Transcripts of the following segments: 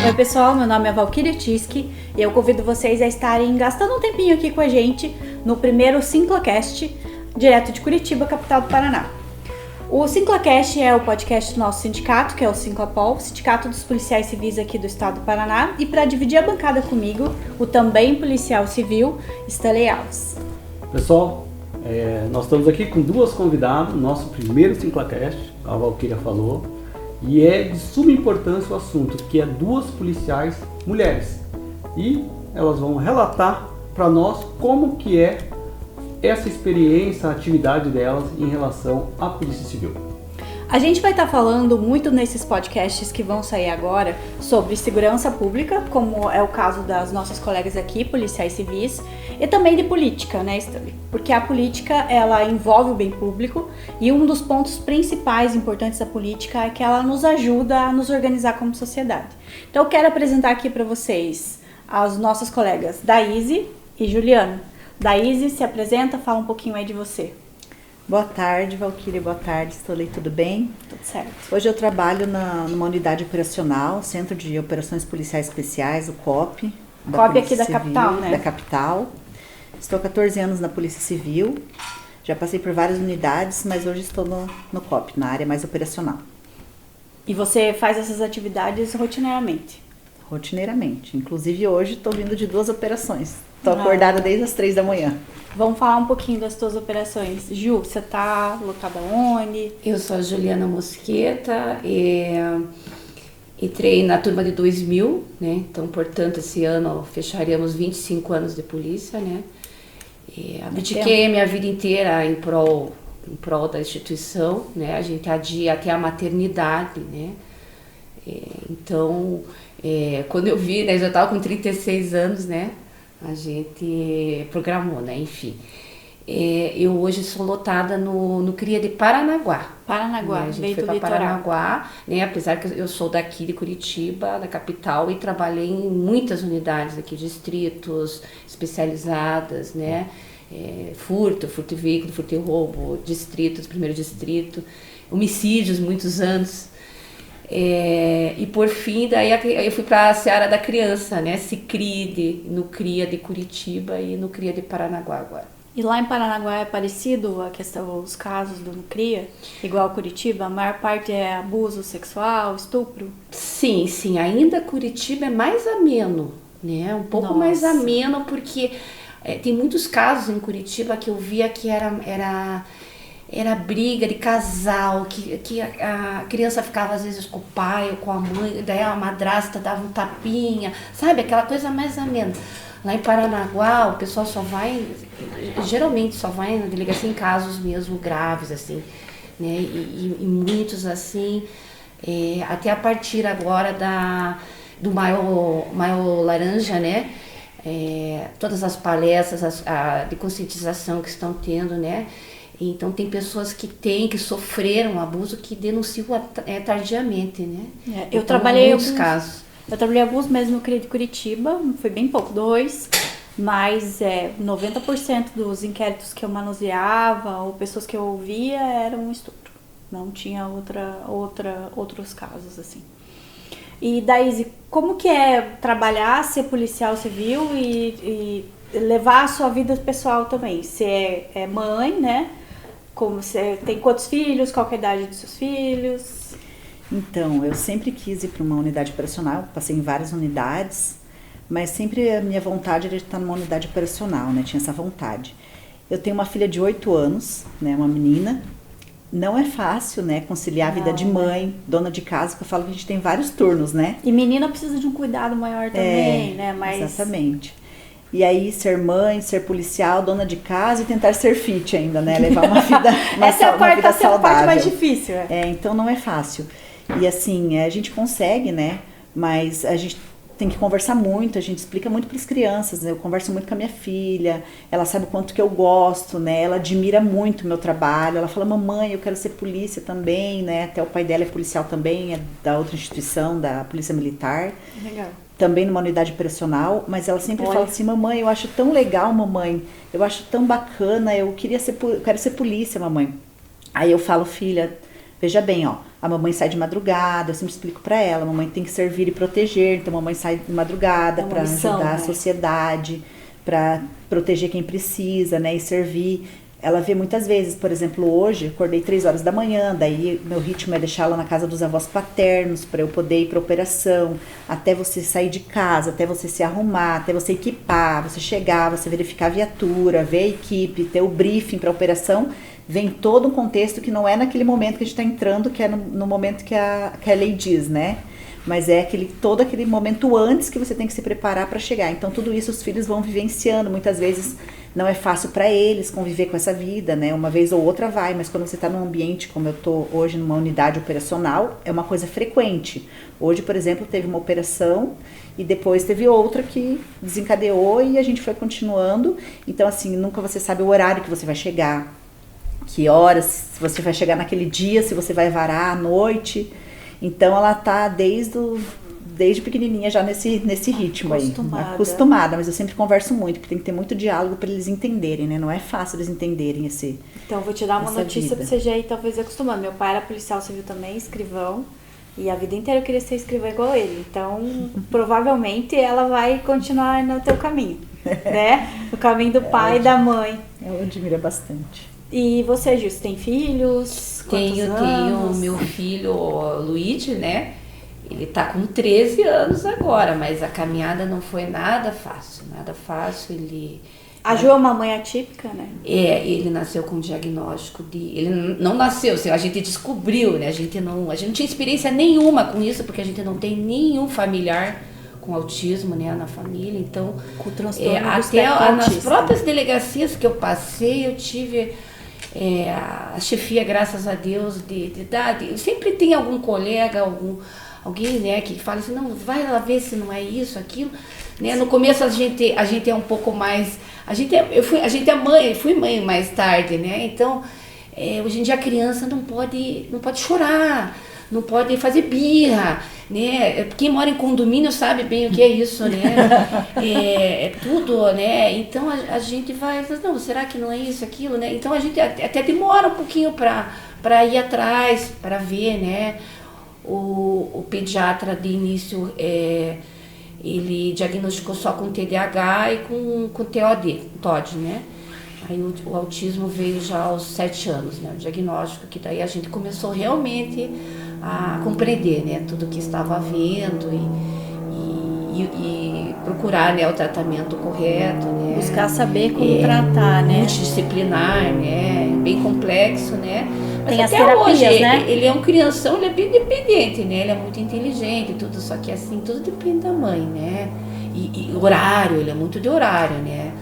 Oi pessoal, meu nome é Valkyria Tiski e eu convido vocês a estarem gastando um tempinho aqui com a gente no primeiro Sinclacast, direto de Curitiba, capital do Paraná. O Sinclacast é o podcast do nosso sindicato, que é o Sinclapol, Sindicato dos Policiais Civis aqui do estado do Paraná, e para dividir a bancada comigo, o também policial civil, Stanley Alves. Pessoal, nós estamos aqui com duas convidadas, nosso primeiro Sinclacast, a Valkyria falou, e é de suma importância o assunto, que é duas policiais mulheres. E elas vão relatar para nós como que é essa experiência, a atividade delas em relação à Polícia Civil. A gente vai estar falando muito nesses podcasts que vão sair agora sobre segurança pública, como é o caso das nossas colegas aqui, policiais civis, e também de política, né, Stanley? Porque a política, ela envolve o bem público e um dos pontos principais importantes da política é que ela nos ajuda a nos organizar como sociedade. Então eu quero apresentar aqui para vocês as nossas colegas Daíse e Juliana. Daíse, se apresenta, fala um pouquinho aí de você. Boa tarde, Valkyria, boa tarde, Stolei, tudo bem? Tudo certo. Hoje eu trabalho numa unidade operacional, Centro de Operações Policiais Especiais, o COP. COP aqui da capital, né? Da capital. Estou há 14 anos na Polícia Civil, já passei por várias unidades, mas hoje estou no COP, na área mais operacional. E você faz essas atividades rotineiramente? Rotineiramente, inclusive hoje estou vindo de 2 operações. Estou acordada desde as 3 da manhã. Vamos falar um pouquinho das tuas operações. Ju, você tá lotada onde? Eu sou a Juliana Mosqueta e entrei na turma de 2000, né? Então, portanto, esse ano fecharíamos 25 anos de polícia, né? E abdiquei a minha vida inteira em prol da instituição, né? A gente adia até a maternidade, né? Então, quando eu vi, né, eu já estava com 36 anos, né? A gente programou, né? Enfim. Eu hoje sou lotada no CRIA de Paranaguá. Paranaguá, né? A gente foi para Paranaguá, né? Apesar que eu sou daqui de Curitiba, da capital, e trabalhei em muitas unidades aqui, distritos especializadas, né? Furto de veículo, furto e roubo, distritos, primeiro distrito, homicídios, muitos anos. E por fim, daí eu fui para a seara da criança, né? CICRID, no CRIA de Curitiba e no CRIA de Paranaguá agora. E lá em Paranaguá é parecido a questão, os casos do CRIA, igual a Curitiba? A maior parte é abuso sexual, estupro? Sim, ainda Curitiba é mais ameno, né? Um pouco mais ameno, porque tem muitos casos em Curitiba que eu via que era briga de casal, que a criança ficava às vezes com o pai ou com a mãe, daí a madrasta dava um tapinha, sabe? Aquela coisa mais amena. Lá em Paranaguá, o pessoal geralmente só vai na delegacia em casos mesmo graves, assim, né? E muitos assim, até a partir agora do Maio Laranja, né? Todas as palestras de conscientização que estão tendo, né? Então tem pessoas que sofreram abuso que denunciam tardiamente, né? Eu trabalhei alguns casos. Eu trabalhei alguns meses no CRIA de Curitiba, foi bem pouco, 2, mas 90% dos inquéritos que eu manuseava ou pessoas que eu ouvia eram estupro. Não tinha outros casos assim. E Daíse, como que é trabalhar, ser policial civil e levar a sua vida pessoal também? Você é mãe, né? Como você tem quantos filhos? Qual é a idade dos seus filhos? Então, eu sempre quis ir para uma unidade operacional, passei em várias unidades, mas sempre a minha vontade era de estar numa unidade operacional, né? Tinha essa vontade. Eu tenho uma filha de 8 anos, né? Uma menina. Não é fácil, né? Conciliar a vida de mãe, dona de casa, que eu falo que a gente tem vários turnos, né? E menina precisa de um cuidado maior também, né? Exatamente. E aí, ser mãe, ser policial, dona de casa e tentar ser fit ainda, né? Levar uma vida essa é a parte mais difícil. Então não é fácil. E assim, a gente consegue, né? Mas a gente tem que conversar muito, a gente explica muito para as crianças, né? Eu converso muito com a minha filha, ela sabe o quanto que eu gosto, né? Ela admira muito o meu trabalho, ela fala, mamãe, eu quero ser polícia também, né? Até o pai dela é policial também, é da outra instituição, da Polícia Militar. Legal. Também numa unidade operacional, mas ela sempre fala assim, mamãe, eu acho tão legal, mamãe, eu acho tão bacana, eu quero ser polícia, mamãe. Aí eu falo, filha, Veja bem, ó, a mamãe sai de madrugada, eu sempre explico para ela, a mamãe tem que servir e proteger, então a mamãe sai de madrugada para ajudar a sociedade, para proteger quem precisa, né, e servir. Ela vê muitas vezes, por exemplo, hoje, acordei 3 horas da manhã, daí meu ritmo é deixá-la na casa dos avós paternos, para eu poder ir para operação, até você sair de casa, até você se arrumar, até você equipar, você chegar, você verificar a viatura, ver a equipe, ter o briefing para a operação, vem todo um contexto que não é naquele momento que a gente está entrando, que é no momento que a lei diz, né? Mas é todo aquele momento antes que você tem que se preparar para chegar. Então tudo isso os filhos vão vivenciando, muitas vezes não é fácil para eles conviver com essa vida, né? Uma vez ou outra vai, mas quando você está num ambiente como eu estou hoje, numa unidade operacional, é uma coisa frequente. Hoje, por exemplo, teve uma operação e depois teve outra que desencadeou e a gente foi continuando. Então assim, nunca você sabe o horário que você vai chegar, que horas, se você vai chegar naquele dia, se você vai varar à noite. Então ela tá desde pequenininha já nesse ritmo aí, acostumada, mas eu sempre converso muito, porque tem que ter muito diálogo para eles entenderem, né? Não é fácil eles entenderem esse. Então eu vou te dar uma notícia para você já ir talvez acostumando. Meu pai era policial civil também, escrivão, e a vida inteira eu queria ser escrivã igual ele. Então, provavelmente ela vai continuar no teu caminho, né? No caminho do pai e da mãe. Eu admiro bastante. E você, Gil, tem filhos? Tenho meu filho Luigi, né? Ele tá com 13 anos agora, mas a caminhada não foi nada fácil, ele... A Ju é uma mãe atípica, né? Ele nasceu com diagnóstico ele não nasceu, a gente descobriu, né? A gente não tinha experiência nenhuma com isso, porque a gente não tem nenhum familiar com autismo, né, na família, então... Com transtorno do até espectro nas autista. próprias delegacias que eu passei, eu tive... a chefia, graças a Deus, de idade, sempre tem algum colega, alguém, né, que fala assim, não, vai lá ver se não é isso, aquilo, né? No começo a gente é um pouco mais, fui mãe mais tarde, né? Então, hoje em dia a criança não pode chorar, não pode fazer birra, né? Quem mora em condomínio sabe bem o que é isso, né? É tudo, né? Então a gente vai, não, será que não é isso, aquilo, né? Então a gente até demora um pouquinho para ir atrás, para ver, né? O pediatra de início, ele diagnosticou só com TDAH e com TOD, né? Aí o autismo veio já aos 7 anos, né? O diagnóstico, que daí a gente começou realmente a compreender, né, tudo que estava havendo e procurar, né, o tratamento correto, né, buscar saber como tratar, né, multidisciplinar, né, bem complexo, né, mas tem até as terapias, hoje, né? ele é um crianção, ele é bem independente, né, ele é muito inteligente, tudo, só que assim, tudo depende da mãe, né, e horário, ele é muito de horário, né,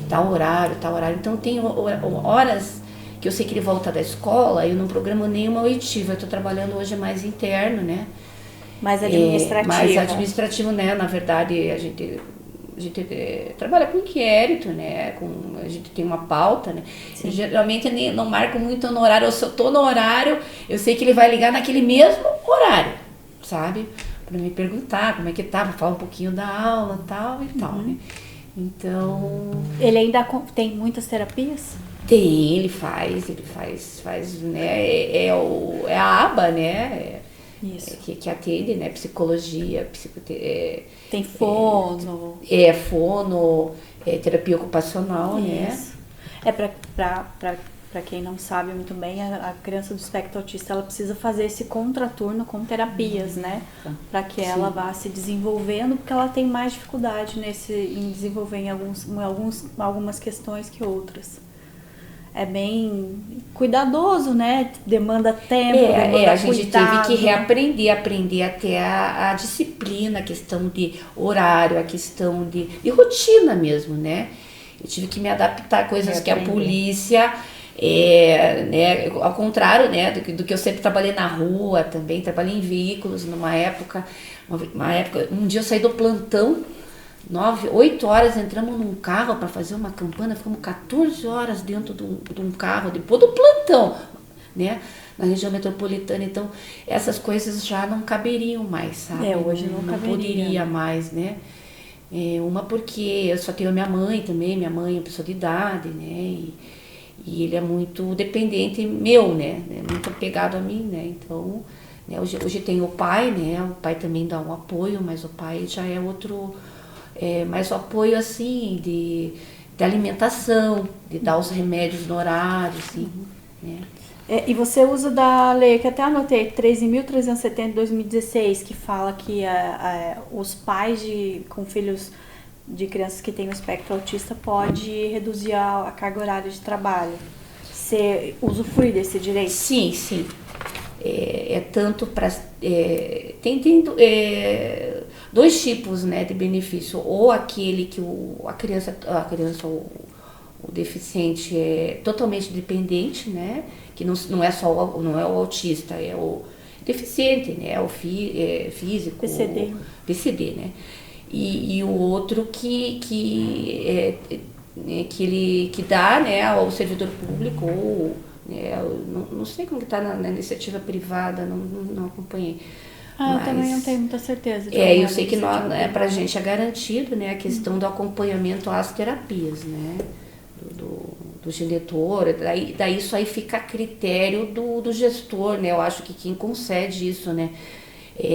tal horário, então tem horas que eu sei que ele volta da escola, eu não programo nenhuma oitiva, eu estou trabalhando hoje mais interno, né? Mais administrativo. Mais administrativo, né? Na verdade, a gente trabalha com inquérito, né? A gente tem uma pauta, né? E, geralmente eu não marco muito no horário, se eu estou no horário, eu sei que ele vai ligar naquele mesmo horário, sabe? Para me perguntar como é que tá, para falar um pouquinho da aula tal, né? Então... Ele ainda tem muitas terapias? Tem, ele faz, né, é a aba, né, isso. Que atende, né, psicologia, tem fono. Fono, terapia ocupacional, isso. né. Para quem não sabe muito bem, a criança do espectro autista, ela precisa fazer esse contraturno com terapias, né, para que ela vá se desenvolvendo, porque ela tem mais dificuldade em desenvolver em algumas questões que outras. É bem cuidadoso, né? Demanda tempo, demanda a gente cuidado. teve que aprender até a disciplina, a questão de horário, a questão de rotina mesmo, né? Eu tive que me adaptar a coisas que a polícia, né? Ao contrário, né? Do que eu sempre trabalhei na rua também, trabalhei em veículos numa época, um dia eu saí do plantão, 8 horas entramos num carro para fazer uma campana, ficamos 14 horas dentro de um carro, depois do plantão, né, na região metropolitana. Então, essas coisas já não caberiam mais, sabe? Hoje não poderia mais, né? Uma porque eu só tenho a minha mãe também, minha mãe é pessoa de idade, né? E ele é muito dependente meu, né? Muito apegado a mim, né? Então, né, hoje tem o pai, né? O pai também dá um apoio, mas o pai já é outro, mais o apoio assim de alimentação, de dar os remédios no horário, assim, né? E você usa da lei, que até anotei, 13.370 de 2016, que fala que os pais com filhos de crianças que têm o espectro autista pode reduzir a carga horária de trabalho. Você usufrui desse direito? Sim, sim. Tanto para... tem dois tipos, né, de benefício. Ou aquele que a criança ou o deficiente é totalmente dependente, né? Que não é o autista, é o deficiente, né? O físico, PCD, né? E o outro que dá, né, ao servidor público ou, né, não sei como que está na iniciativa privada, não acompanhei. Eu também não tenho muita certeza. Eu sei que para a gente é garantido, né, a questão do acompanhamento às terapias, né, do diretor, daí isso aí fica a critério do gestor, né, eu acho que quem concede isso, né,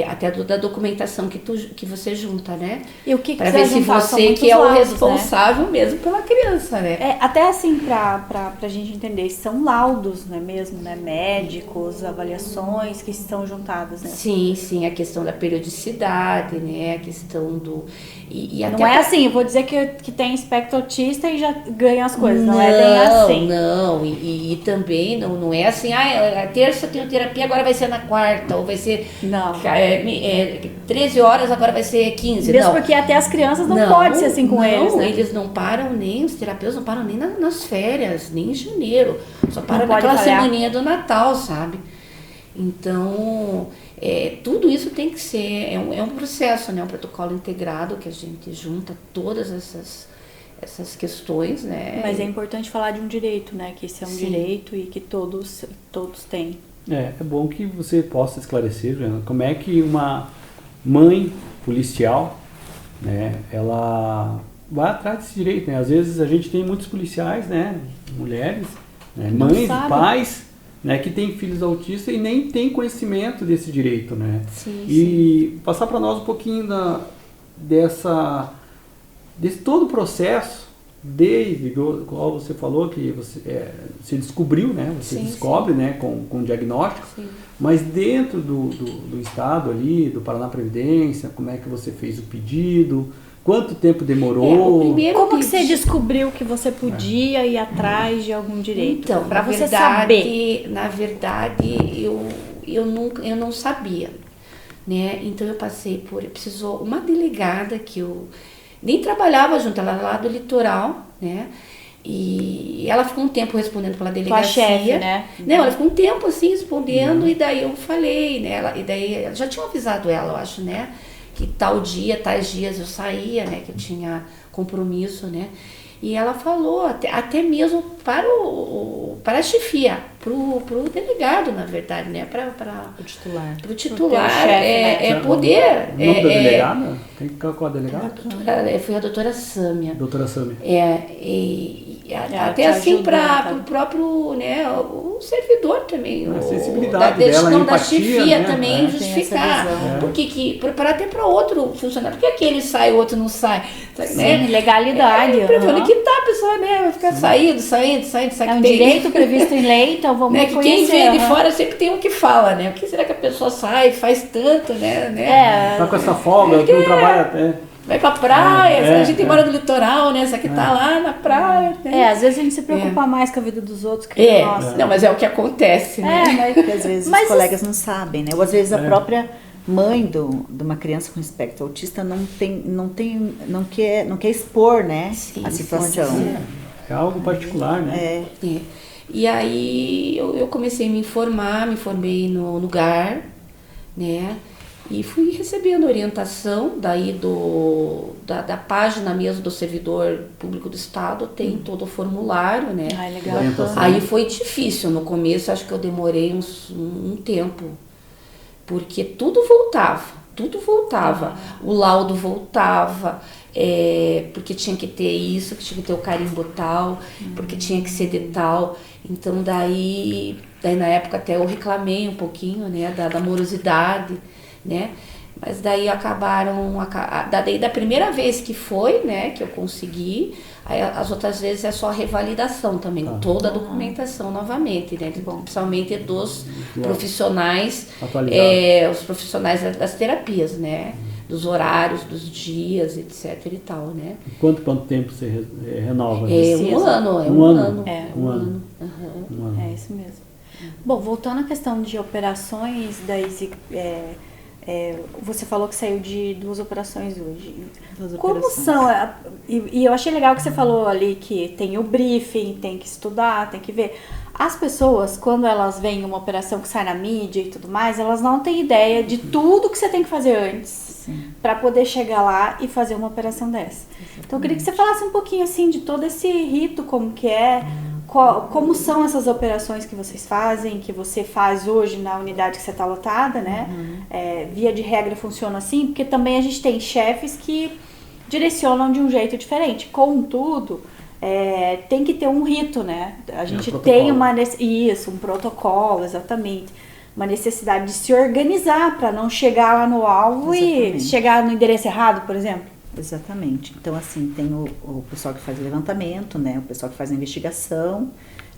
até da documentação que você junta, né? E o que para ver se você que é o responsável, né, mesmo pela criança, né? Até assim, pra gente entender, são laudos, não é mesmo, né? Médicos, avaliações que estão juntadas, né? Sim, a questão da periodicidade, né? A questão do... E não é assim, eu vou dizer que tem espectro autista e já ganha as coisas, não é bem assim. Não, e também não é assim, a terça eu tenho terapia, agora vai ser na quarta, ou vai ser... Não. 13 horas, agora vai ser 15. Mesmo porque até as crianças não pode ser assim com eles, né? Eles não param nem, os terapeutas não param nem nas férias, nem em janeiro. Só param naquela semaninha do Natal, sabe? Então, tudo isso tem que ser, é um processo, né? Um protocolo integrado que a gente junta todas essas questões, né? Mas é importante falar de um direito, né? Que esse é um direito e que todos têm. É bom que você possa esclarecer, Juliana, como é que uma mãe policial, né, ela vai atrás desse direito, né? Às vezes a gente tem muitos policiais, né, mulheres, né, mães, pais, né, que têm filhos autistas e nem têm conhecimento desse direito, né? Sim. Passar para nós um pouquinho desse todo o processo, desde, igual você falou, que você descobriu, né? Você descobre, né? Com diagnóstico, mas dentro do estado ali, do Paraná Previdência, como é que você fez o pedido, quanto tempo demorou? Como que você descobriu que você podia ir atrás de alguum direito? Então, para você saber. Na verdade, eu não sabia, né? Então precisou uma delegada que eu nem trabalhava junto, ela era lá do litoral, né? E ela ficou um tempo respondendo pela delegacia. Tua chefe, né? Não, ela ficou um tempo assim respondendo, e daí eu falei, né? E daí já tinha avisado ela, eu acho, né? Que tal dia, tais dias eu saía, né? Que eu tinha compromisso, né? E ela falou, até mesmo para a chefia, pro delegado, na verdade, né? Para o titular. Pro titular, chefe, né? Poder. O nome da delegada? Qual a delegada? Foi a doutora Sâmia. Doutora Sâmia. Até assim para o próprio, né, o servidor também. A sensibilidade dela, a empatia, da chefia, né? também justificar. Porque para até para outro funcionário. Por que aquele sai e o outro não sai? Sim, né? Legalidade. Que tá, a pessoa, né? Vai ficar saindo. É um direito previsto em lei, então vamos reconhecer. Quem vê de fora sempre tem um que fala, né? O que será que a pessoa sai, faz tanto, né? Tá com essa folga, que não trabalha até. Vai pra praia, a gente mora no litoral, né? Essa aqui tá lá na praia. Né? Às vezes a gente se preocupa mais com a vida dos outros que a nossa. Não, mas é o que acontece, né? Porque às vezes os colegas não sabem, né? Ou às vezes a própria mãe de uma criança com espectro autista não quer expor, né? A situação. É algo particular, né? E aí eu comecei a me formei no lugar, né? E fui recebendo orientação daí da página mesmo do servidor público do estado, tem todo o formulário, né? Legal. Aí foi difícil no começo, acho que eu demorei um tempo, porque tudo voltava, tudo voltava. O laudo voltava, porque tinha que ter isso, que tinha que ter o carimbo tal, porque tinha que ser de tal. Então daí na época até eu reclamei um pouquinho, né, da morosidade, né? Mas daí daí da primeira vez que foi, né, que eu consegui, aí as outras vezes é só revalidação também, toda a documentação novamente, né, principalmente dos profissionais, os profissionais das terapias, né, dos horários, dos dias, etc e tal, né. Quanto tempo você renova? Um ano. Um ano. Uhum. É isso mesmo. Bom, voltando à questão de operações, Daisy, você falou que saiu de 2 operações hoje. Como são? E eu achei legal que você falou ali que tem o briefing, tem que estudar, tem que ver. As pessoas, quando elas veem uma operação que sai na mídia e tudo mais, elas não têm ideia de tudo que você tem que fazer antes para poder chegar lá e fazer uma operação dessa. Exatamente. Então eu queria que você falasse um pouquinho assim de todo esse rito, como que é, como são essas operações que vocês fazem, que você faz hoje na unidade que você está lotada, né? Via de regra funciona assim, porque também a gente tem chefes que direcionam de um jeito diferente. Contudo, tem que ter um rito, né? A gente tem um protocolo, exatamente. Uma necessidade de se organizar para não chegar lá no alvo e chegar no endereço errado, por exemplo. Exatamente. Então, assim, tem o pessoal que faz o levantamento, né? O pessoal que faz a investigação,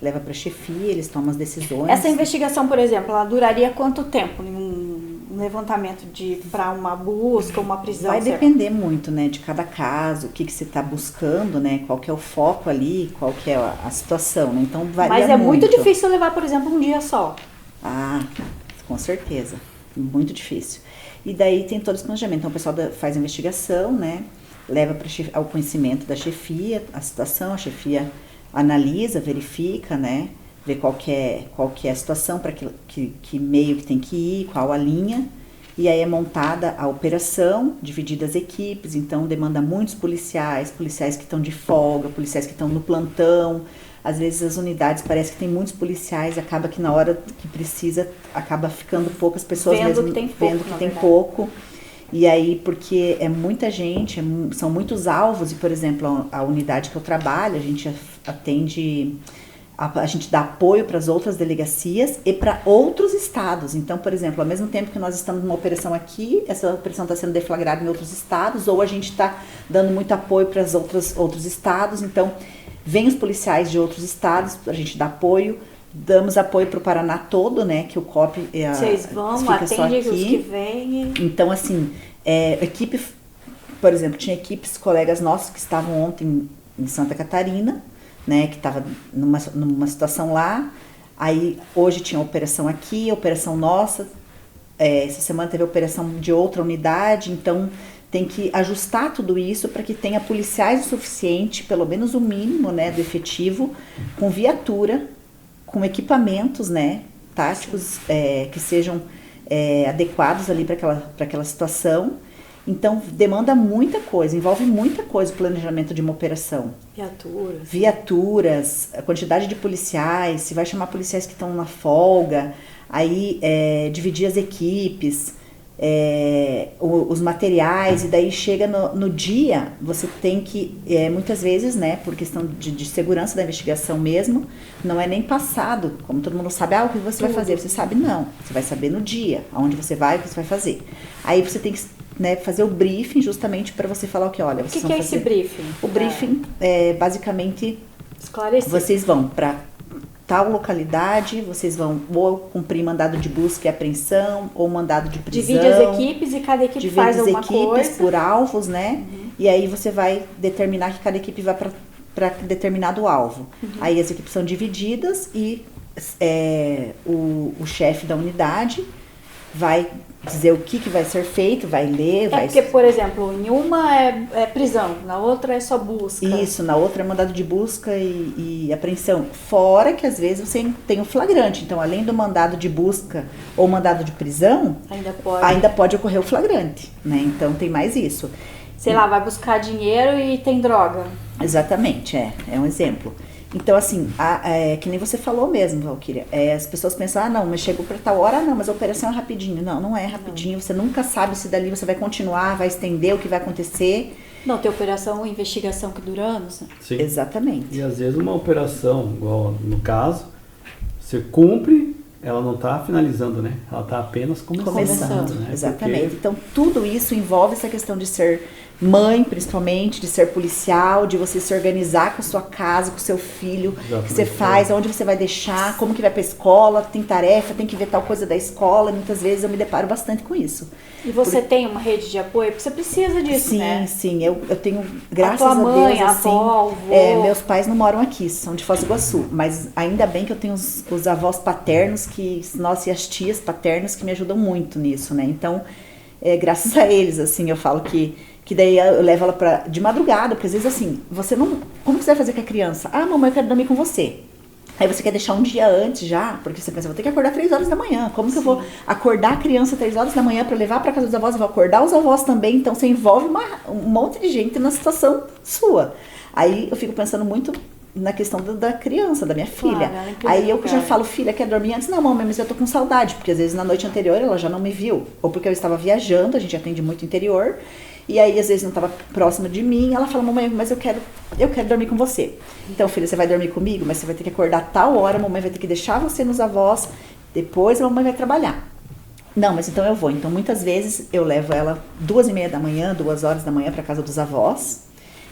leva para a chefia, eles tomam as decisões. Essa investigação, por exemplo, ela duraria quanto tempo em um levantamento para uma busca, uma prisão? Vai depender muito, né, de cada caso, o que você está buscando, né? Qual que é o foco ali, qual que é a situação, né? Então, varia muito. Mas é muito difícil levar, por exemplo, um dia só. Ah, com certeza. Muito difícil. E daí tem todo esse planejamento. Então, o pessoal faz a investigação, né? Leva ao conhecimento da chefia a situação, a chefia analisa, verifica, né? Vê qual que é a situação, para que meio que tem que ir, qual a linha. E aí é montada a operação, dividida as equipes. Então, demanda muitos policiais que estão de folga, policiais que estão no plantão. Às vezes as unidades parece que tem muitos policiais, acaba que na hora que precisa, acaba ficando poucas pessoas vendo que tem pouco. E aí, porque é muita gente, são muitos alvos, e por exemplo, a unidade que eu trabalho, a gente atende, a gente dá apoio para as outras delegacias e para outros estados. Então, por exemplo, ao mesmo tempo que nós estamos numa operação aqui, essa operação está sendo deflagrada em outros estados, ou a gente está dando muito apoio para os outros estados. Então, vem os policiais de outros estados, a gente dá apoio, damos apoio para o Paraná todo, né, que o COP vocês vão, atendem os que vêm. Então, assim, equipe, por exemplo, tinha colegas nossos que estavam ontem em Santa Catarina, né, que estava numa situação lá, aí hoje tinha operação aqui, operação nossa, essa semana teve operação de outra unidade, então tem que ajustar tudo isso para que tenha policiais o suficiente, pelo menos o mínimo, né, do efetivo, com viatura, com equipamentos, né, táticos que sejam adequados ali para aquela situação. Então, demanda muita coisa, envolve muita coisa o planejamento de uma operação. Viaturas, a quantidade de policiais, se vai chamar policiais que estão na folga, aí dividir as equipes, os materiais, e daí chega no dia, você tem que, muitas vezes, né, por questão de segurança da investigação mesmo, não é nem passado, como todo mundo sabe, o que você vai fazer, você sabe não, você vai saber no dia, aonde você vai, o que você vai fazer. Aí você tem que, né, fazer o briefing justamente para você falar o que, olha, vocês vão fazer. O que é esse briefing? O briefing basicamente, esclarecer. Vocês vão para tal localidade, vocês vão ou cumprir mandado de busca e apreensão, ou mandado de prisão. Divide as equipes e cada equipe faz alguma coisa. Divide as equipes por alvos, né? E aí você vai determinar que cada equipe vai para determinado alvo. Aí as equipes são divididas e o chefe da unidade vai dizer o que vai ser feito, vai ler, vai... Porque, por exemplo, em uma é prisão, na outra é só busca. Isso, na outra é mandado de busca e apreensão. Fora que às vezes você tem o flagrante. Então, além do mandado de busca ou mandado de prisão, ainda pode ocorrer o flagrante, né? Então, tem mais isso. Sei lá, vai buscar dinheiro e tem droga. Exatamente, é um exemplo. Então, assim, que nem você falou mesmo, Valquíria, as pessoas pensam, não, mas chegou para tal hora, não, mas a operação é rapidinho. Não, não é rapidinho, você nunca sabe se dali você vai continuar, vai estender, o que vai acontecer. Não, tem operação ou investigação que dura anos. Né? Sim. Exatamente. E às vezes uma operação, igual no caso, você cumpre, ela não está finalizando, né? Ela está apenas começando. Né? Exatamente. Porque... Então, tudo isso envolve essa questão de ser mãe, principalmente, de ser policial, de você se organizar com a sua casa, com o seu filho, o que você faz, aonde você vai deixar, como que vai pra escola, tem tarefa, tem que ver tal coisa da escola, muitas vezes eu me deparo bastante com isso. E você tem uma rede de apoio? Porque você precisa disso, sim, né? Sim, eu tenho, graças a mãe, Deus, assim, a avó, o vô. Meus pais não moram aqui, são de Foz do Iguaçu, mas ainda bem que eu tenho os avós paternos, e as tias paternas que me ajudam muito nisso, né? Então, graças a eles, assim, eu falo que daí eu levo ela de madrugada, porque às vezes assim, você não... Como que você vai fazer com a criança? Mamãe, eu quero dormir com você. Aí você quer deixar um dia antes já, porque você pensa, vou ter que acordar 3 horas da manhã. Como que eu vou acordar a criança 3 horas da manhã para levar para casa dos avós? Eu vou acordar os avós também, então você envolve um monte de gente na situação sua. Aí eu fico pensando muito na questão da criança, da minha filha. Aí eu já falo, filha, quer dormir antes? Não, mamãe, mas eu tô com saudade, porque às vezes na noite anterior ela já não me viu, ou porque eu estava viajando, a gente atende muito interior, e aí às vezes não estava próxima de mim, ela fala, mamãe, mas eu quero dormir com você. Então, filha, você vai dormir comigo, mas você vai ter que acordar tal hora, a mamãe vai ter que deixar você nos avós, depois a mamãe vai trabalhar. Não, mas então eu vou. Então, muitas vezes eu levo ela 2h30 da manhã, 2 horas da manhã para casa dos avós,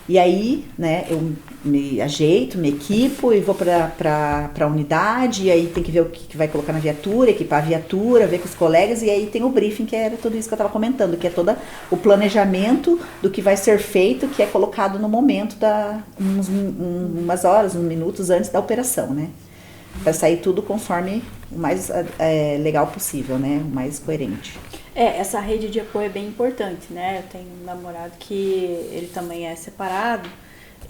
e aí, né, eu me ajeito, me equipo e vou para a unidade, e aí tem que ver o que vai colocar na viatura, equipar a viatura, ver com os colegas, e aí tem o briefing, que era tudo isso que eu estava comentando, que é todo o planejamento do que vai ser feito, que é colocado no momento, umas horas, uns minutos antes da operação, né? Para sair tudo conforme o mais legal possível, né? O mais coerente. Essa rede de apoio é bem importante, né? Eu tenho um namorado que ele também é separado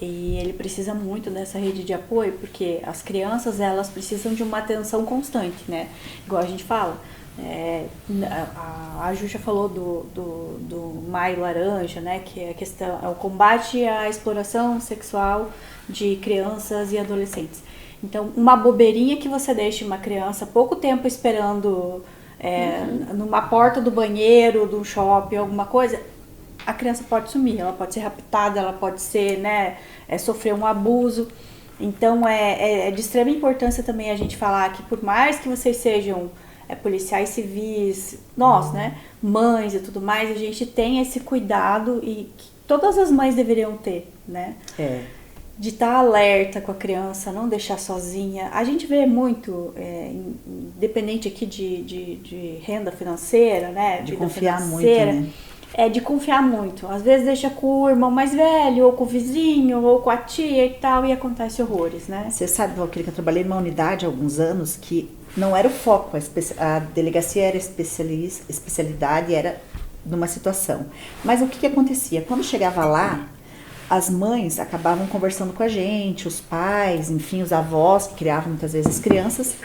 e ele precisa muito dessa rede de apoio, porque as crianças, elas precisam de uma atenção constante, né? Igual a gente fala, a Ju já falou do Maio Laranja, né? Que é a questão, é o combate à exploração sexual de crianças e adolescentes. Então, uma bobeirinha que você deixa uma criança pouco tempo esperando numa porta do banheiro, do shopping, alguma coisa, a criança pode sumir, ela pode ser raptada, ela pode ser, né, sofrer um abuso. Então, é de extrema importância também a gente falar que por mais que vocês sejam policiais civis, nós, né, mães e tudo mais, a gente tem esse cuidado e que todas as mães deveriam ter, né? De estar alerta com a criança, não deixar sozinha. A gente vê muito, independente aqui de renda financeira, né? De confiar muito, né? De confiar muito. Às vezes deixa com o irmão mais velho, ou com o vizinho, ou com a tia e tal, e acontece horrores, né? Você sabe, Valquíria, que eu trabalhei numa unidade há alguns anos que não era o foco, a delegacia era especialidade, era numa situação. Mas o que acontecia? Quando chegava lá, as mães acabavam conversando com a gente, os pais, enfim, os avós que criavam muitas vezes as crianças,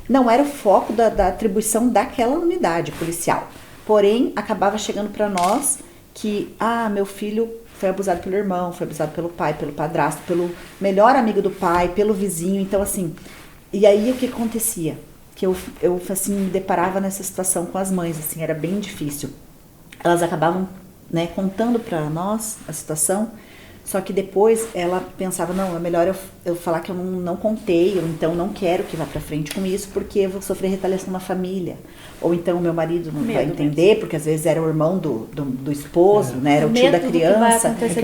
não era o foco da atribuição daquela unidade policial. Porém, acabava chegando para nós que, meu filho foi abusado pelo irmão, foi abusado pelo pai, pelo padrasto, pelo melhor amigo do pai, pelo vizinho, então assim, e aí o que acontecia? Que eu assim, me deparava nessa situação com as mães, assim, era bem difícil. Elas acabavam, né, contando para nós a situação. Só que depois ela pensava, não, é melhor eu falar que eu não contei, ou então não quero que vá pra frente com isso, porque eu vou sofrer retaliação na família. Ou então o meu marido não vai entender, porque às vezes era o irmão do esposo, né? Era o tio da criança. Isso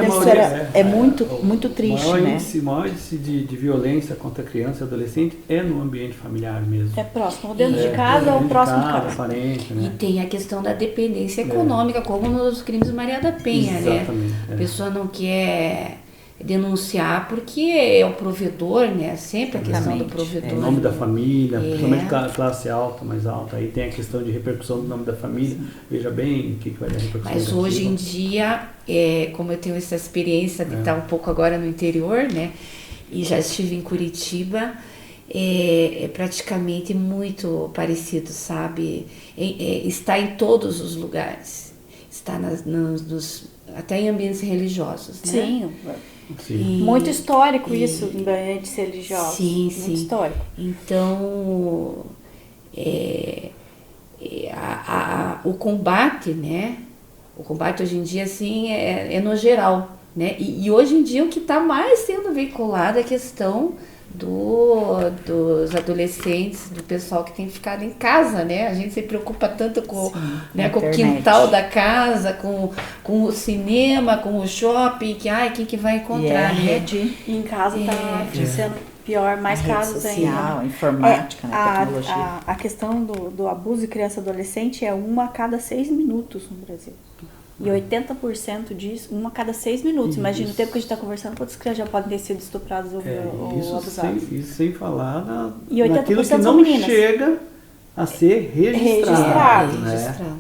é muito triste, O maior índice de violência contra criança e adolescente é no ambiente familiar mesmo. É próximo, ou dentro de casa ou próximo de casa. Parente, né? E tem a questão da dependência econômica, como nos crimes Maria da Penha, exatamente, né? A pessoa não quer denunciar porque é o provedor, né? Sempre a questão do provedor. O nome da família, principalmente classe alta, mais alta. Aí tem a questão de repercussão do nome da família. Sim. Veja bem o que vai dar repercussão. Mas hoje em dia, como eu tenho essa experiência de estar um pouco agora no interior, né? E já estive em Curitiba, é praticamente muito parecido, sabe? Está em todos os lugares. Está até em ambientes religiosos, né? Sim. Sim. Muito histórico isso, de ser religioso. Sim, muito sim. histórico. Então, o combate, né? O combate hoje em dia, assim, é no geral, né? E hoje em dia o que está mais sendo veiculado é a questão dos adolescentes, do pessoal que tem ficado em casa, né? A gente se preocupa tanto com, Sim, né, com o internet. quintal da casa, com o cinema, com o shopping, quem que vai E encontrar, a né? rede, E em casa tá sendo pior, mais a rede casos social, ainda. a informática, né, a tecnologia. A questão do abuso de criança e adolescente é 1 a cada 6 minutos no Brasil. E 80% disso, 1 a cada 6 minutos. Isso. Imagina o tempo que a gente está conversando, quantas crianças já podem ter sido estupradas ou abusadas. Isso sem falar E 80% naquilo que são não meninas. chega a ser registrado. Né? Registrado.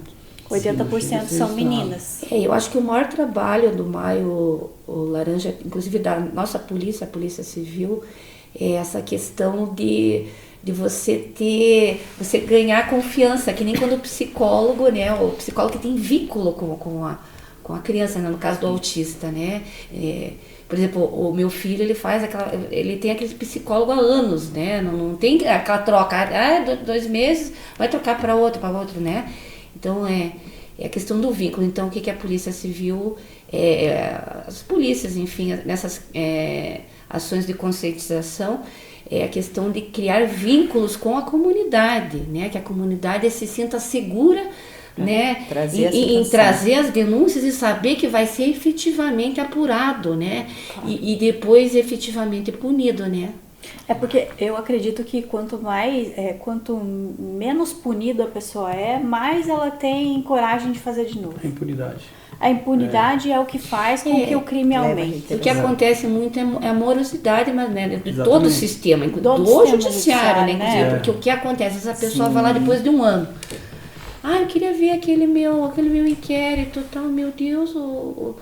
80% são meninas. Eu acho que o maior trabalho do Maio o Laranja, inclusive da nossa polícia, a Polícia Civil, é essa questão de você ganhar confiança, que nem quando o psicólogo, né, o psicólogo que tem vínculo com a criança, né, no caso do autista, né, por exemplo, o meu filho, ele tem aquele psicólogo há anos, né, não tem aquela troca, 2 meses, vai trocar para outro, né, então é a questão do vínculo. Então o que a Polícia Civil, as polícias, enfim, nessas ações de conscientização, é a questão de criar vínculos com a comunidade, né? Que a comunidade se sinta segura, né? Em trazer as denúncias e saber que vai ser efetivamente apurado, né? Claro. E depois efetivamente punido, né? É porque eu acredito que quanto menos punido a pessoa mais ela tem coragem de fazer de novo. A impunidade. A impunidade é o que faz com que o crime aumente. O que acontece muito é a morosidade, mas, né, de todo o sistema, do judiciário, né? Inclusive, porque o que acontece? Essa pessoa vai lá depois de 1 ano. Eu queria ver aquele meu inquérito, tal, meu Deus, o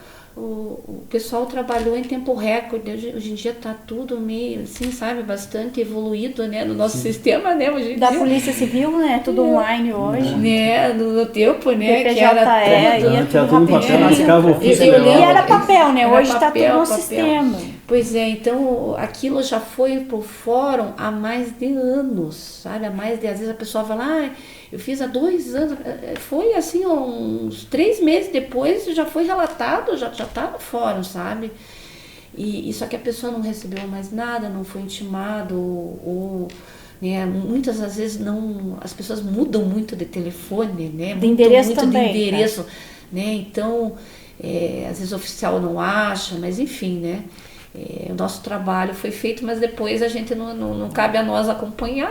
pessoal trabalhou em tempo recorde, hoje em dia está tudo meio assim, sabe, bastante evoluído, né, no nosso sistema, né, hoje em da dia. Polícia Civil, né, tudo online hoje. Né, no tempo, né, PPJE, que era tudo papel, e era papel, né, hoje está tudo no sistema. Pois é, então aquilo já foi pro fórum há mais de anos, sabe, às vezes a pessoa vai lá, eu fiz há 2 anos, foi assim, uns 3 meses depois já foi relatado, já tá no fórum, sabe? E só que a pessoa não recebeu mais nada, não foi intimado, ou né, muitas das vezes as pessoas mudam muito de telefone, né? De endereço também. De endereço, né? Então, às vezes o oficial não acha, mas enfim, né? O nosso trabalho foi feito, mas depois a gente não cabe a nós acompanhar,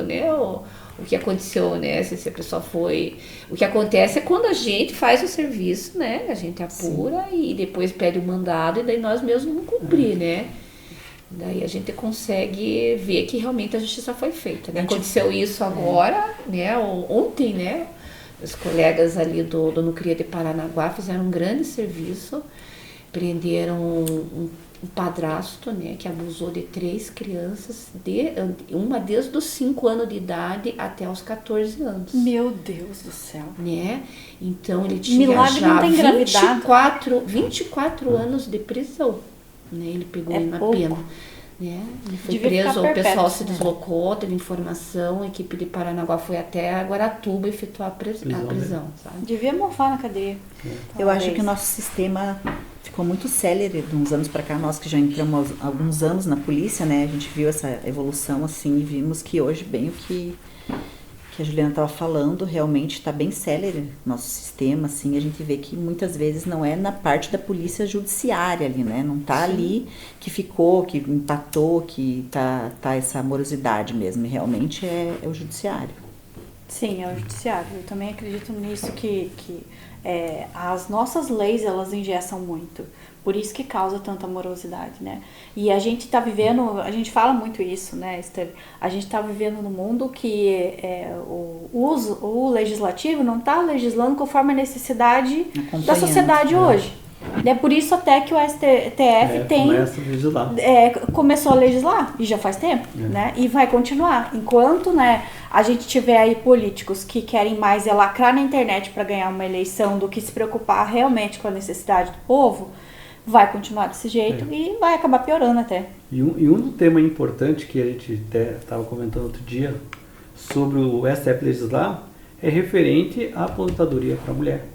né? O que aconteceu, né? Se a pessoa foi... O que acontece é quando a gente faz o serviço, né? A gente apura e depois pede o mandado e daí nós mesmos não cumprir, né? Daí a gente consegue ver que realmente a justiça foi feita, né? Aconteceu isso agora, né? Ontem, né? Os colegas ali do Nucria de Paranaguá fizeram um grande serviço, prenderam um padrasto, né, que abusou de 3 crianças, uma desde os 5 anos de idade até os 14 anos. Meu Deus do céu. Né? Então ele tinha Milagre já não tem 24 anos de prisão. Né? Ele pegou na pena. Né? Ele foi Devia preso, o pessoal se né? deslocou, teve informação, a equipe de Paranaguá foi até Guaratuba efetuar a prisão. Sabe? Devia mofar na cadeia. Eu acho que o nosso sistema ficou muito célere de uns anos para cá, nós que já entramos há alguns anos na polícia, né, a gente viu essa evolução assim e vimos que hoje bem o que a Juliana estava falando, realmente está bem célere nosso sistema, assim, a gente vê que muitas vezes não é na parte da polícia judiciária ali, né, não tá ali que ficou, que empatou, que tá essa morosidade mesmo, e realmente é o judiciário. Sim, é o judiciário, eu também acredito nisso que as nossas leis, elas engessam muito, por isso que causa tanta morosidade, né? E a gente está vivendo, a gente fala muito isso, né, Esther? A gente está vivendo num mundo que o legislativo não está legislando conforme a necessidade da sociedade hoje. É por isso até que o STF começou a legislar, e já faz tempo, né? E vai continuar. Enquanto, né, a gente tiver aí políticos que querem mais lacrar na internet para ganhar uma eleição do que se preocupar realmente com a necessidade do povo, vai continuar desse jeito e vai acabar piorando até. E um tema importante que a gente até estava comentando outro dia sobre o STF legislar é referente à aposentadoria para a mulher.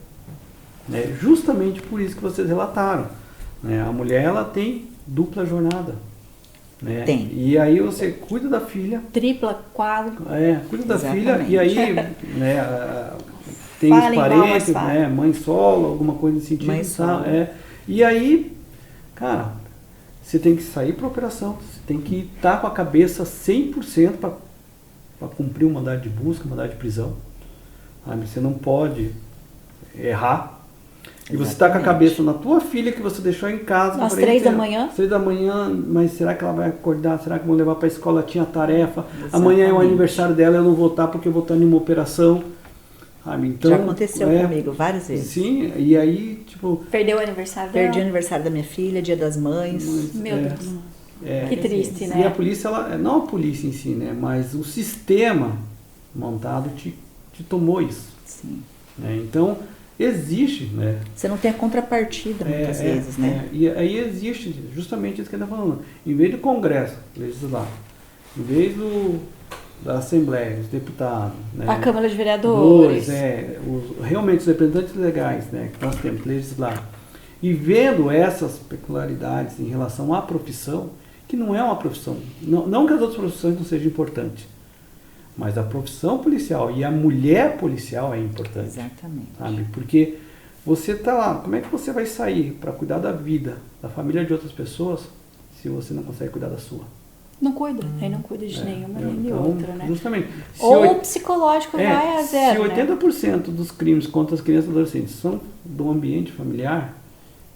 Né? Justamente por isso que vocês relataram. Né? A mulher ela tem dupla jornada. Né? Tem. E aí você cuida da filha. Tripla, quadro. Cuida da Exatamente. filha e aí né, tem Fala os em mal, parentes, mas fala. né, mãe solo, alguma coisa nesse sentido. Mãe solo. E aí, cara, você tem que sair para operação, você tem que estar com a cabeça 100% para cumprir um mandado de busca, um mandado de prisão. Sabe? Você não pode errar. E você está com a cabeça na tua filha que você deixou em casa. Às 3 da manhã. 3 da manhã, mas será que ela vai acordar? Será que vão levar para a escola? Tinha tarefa. Exatamente. Amanhã é o aniversário dela, eu não vou estar porque eu vou estar em uma operação. Sabe? Então, Já aconteceu comigo várias vezes. Sim, e aí, tipo... Perdeu o aniversário dela. Perdi o aniversário da minha filha, Dia das Mães. Meu Deus. Que Várias triste, vezes. né? E a polícia, ela, não a polícia em si, né? Mas o sistema montado te tomou isso. Sim. Né? Então, existe, né? Você não tem a contrapartida muitas vezes, né? E aí existe justamente isso que ele está falando. Em vez do Congresso legislar, em vez da Assembleia, dos deputados, né? A Câmara de Vereadores. Realmente os representantes legais, né, que nós temos que legislar, e vendo essas peculiaridades em relação à profissão, que não é uma profissão, não que as outras profissões não sejam importantes, mas a profissão policial e a mulher policial é importante. Exatamente. Sabe? Porque você está lá, como é que você vai sair para cuidar da vida, da família de outras pessoas, se você não consegue cuidar da sua? Não cuida, aí não cuida de nenhuma nem de Então, outra, né? justamente. Ou o psicológico vai a zero, se né? 80% dos crimes contra as crianças e adolescentes são do ambiente familiar,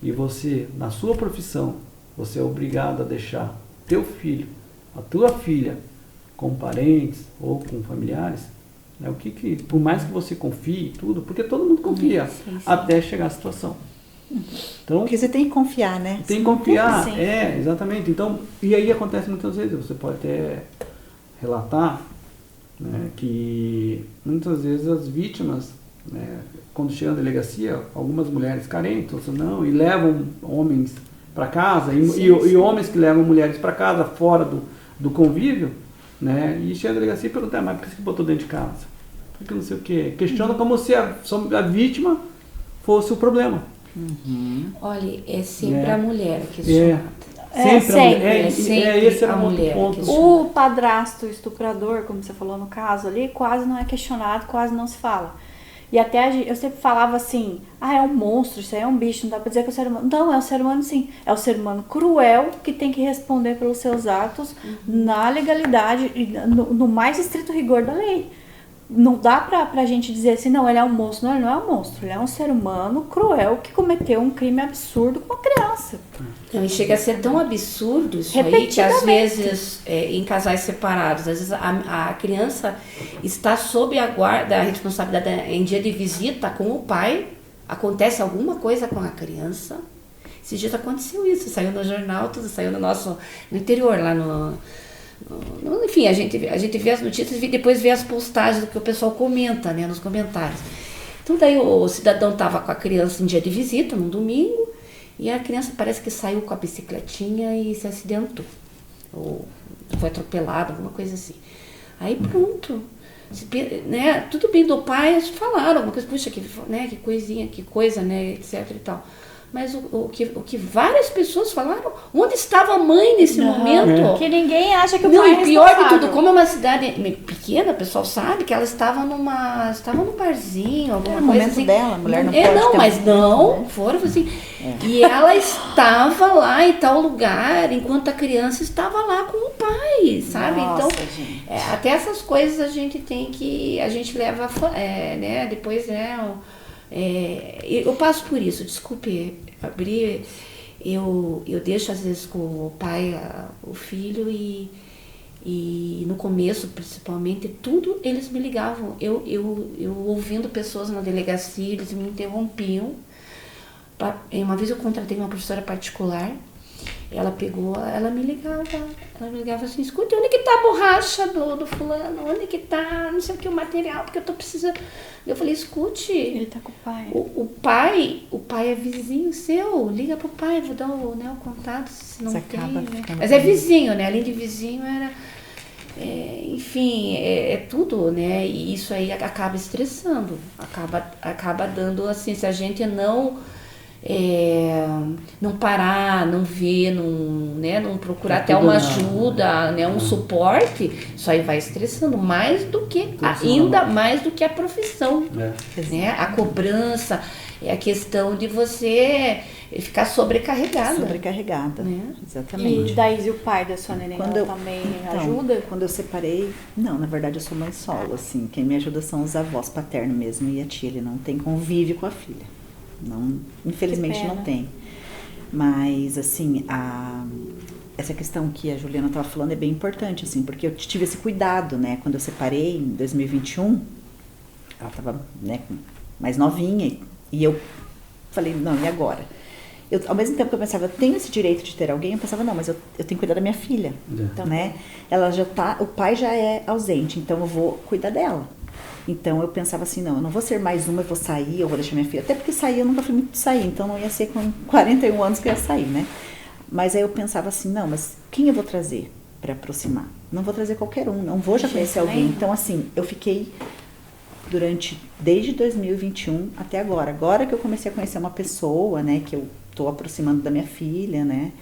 e você, na sua profissão, você é obrigado a deixar teu filho, a tua filha, com parentes ou com familiares, né, por mais que você confie tudo, porque todo mundo confia, Sim. até chegar à situação. Então, Porque você tem que confiar, né? tem que confiar, Sim. exatamente. Então, e aí acontece muitas vezes, você pode até relatar, né, que muitas vezes as vítimas, né, quando chegam na delegacia, algumas mulheres carentes, ou não, e levam homens para casa, e homens que levam mulheres para casa fora do convívio, né, e chega na delegacia e pergunta, mas por que você botou dentro de casa? Porque não sei o quê. Questiona como se a vítima fosse o problema. Olha, é sempre a mulher que Sempre. Esse era a um outro mulher ponto. que O padrasto estuprador, como você falou no caso ali, quase não é questionado, quase não se fala. E até eu sempre falava assim, é um monstro, isso aí é um bicho, não dá pra dizer que é um ser humano. Não, é um ser humano sim. É um ser humano cruel que tem que responder pelos seus atos na legalidade e no mais estrito rigor da lei. Não dá pra gente dizer assim, não, ele é um monstro. Não, ele não é um monstro, ele é um ser humano cruel que cometeu um crime absurdo com uma criança. Não, e chega a ser tão absurdo isso aí que às vezes, em casais separados, às vezes a criança está sob a guarda, a responsabilidade em dia de visita com o pai, acontece alguma coisa com a criança. Esses dias aconteceu isso, saiu no jornal, tudo saiu no interior, lá enfim, a gente vê as notícias e depois vê as postagens do que o pessoal comenta, né, nos comentários. Então daí o cidadão estava com a criança em dia de visita, num domingo, e a criança parece que saiu com a bicicletinha e se acidentou. Ou foi atropelada, alguma coisa assim. Aí pronto. Né, tudo bem do pai, eles falaram alguma coisa, puxa, que coisinha, que coisa, né, etc e tal. Mas o que várias pessoas falaram, onde estava a mãe nesse momento? Que ninguém acha que o Não, pai é e pior de responsável. tudo, como é uma cidade pequena, o pessoal sabe que ela estava num barzinho, alguma Era o coisa momento assim. dela, a mulher não pode ter mas um não, momento, né? foram assim. E ela estava lá em tal lugar, enquanto a criança estava lá com o pai, sabe? Nossa, Então, gente. até essas coisas a gente leva, né, depois, né, eu passo por isso, desculpe abrir, eu deixo às vezes com o pai, o filho, e no começo, principalmente, tudo eles me ligavam. Eu ouvindo pessoas na delegacia, eles me interrompiam. Uma vez eu contratei uma professora particular ela pegou, ela me ligava assim, escuta, onde que tá a borracha do fulano? Onde que tá, não sei o que, o material, porque eu tô precisando. Eu falei, escute. Ele tá com o pai. O pai é vizinho seu, liga pro pai, vou dar o contato, se não tem, né? Mas é vizinho, né? Além de vizinho, era... enfim, é tudo, né? E isso aí acaba estressando, acaba dando, assim, se a gente não parar, não ver, não procurar até uma ajuda, né, um suporte, isso aí vai estressando mais do que, ainda mais do que a profissão, né? A cobrança, a questão de você ficar sobrecarregada. Né? Exatamente. E daí o pai da sua neném também ajuda? Quando eu separei, não, na verdade eu sou mãe solo, assim, quem me ajuda são os avós paternos mesmo e a tia, ele não tem convívio com a filha. Não, infelizmente não tem. Mas, assim, essa questão que a Juliana estava falando é bem importante, assim, porque eu tive esse cuidado, né? Quando eu separei em 2021, ela estava, né, mais novinha, e eu falei, não, e agora? Ao mesmo tempo que eu pensava, eu tenho esse direito de ter alguém, eu pensava, não, mas eu tenho que cuidar da minha filha, né? Ela já tá, o pai já é ausente, então eu vou cuidar dela. Então eu pensava assim, não, eu não vou ser mais uma, eu vou sair, eu vou deixar minha filha. Até porque sair, eu nunca fui muito de sair, então não ia ser com 41 anos que eu ia sair, né? Mas aí eu pensava assim, não, mas quem eu vou trazer para aproximar? Não vou trazer qualquer um, não vou já conhecer alguém. Então assim, eu fiquei desde 2021 até agora. Agora que eu comecei a conhecer uma pessoa, né, que eu tô aproximando da minha filha, né,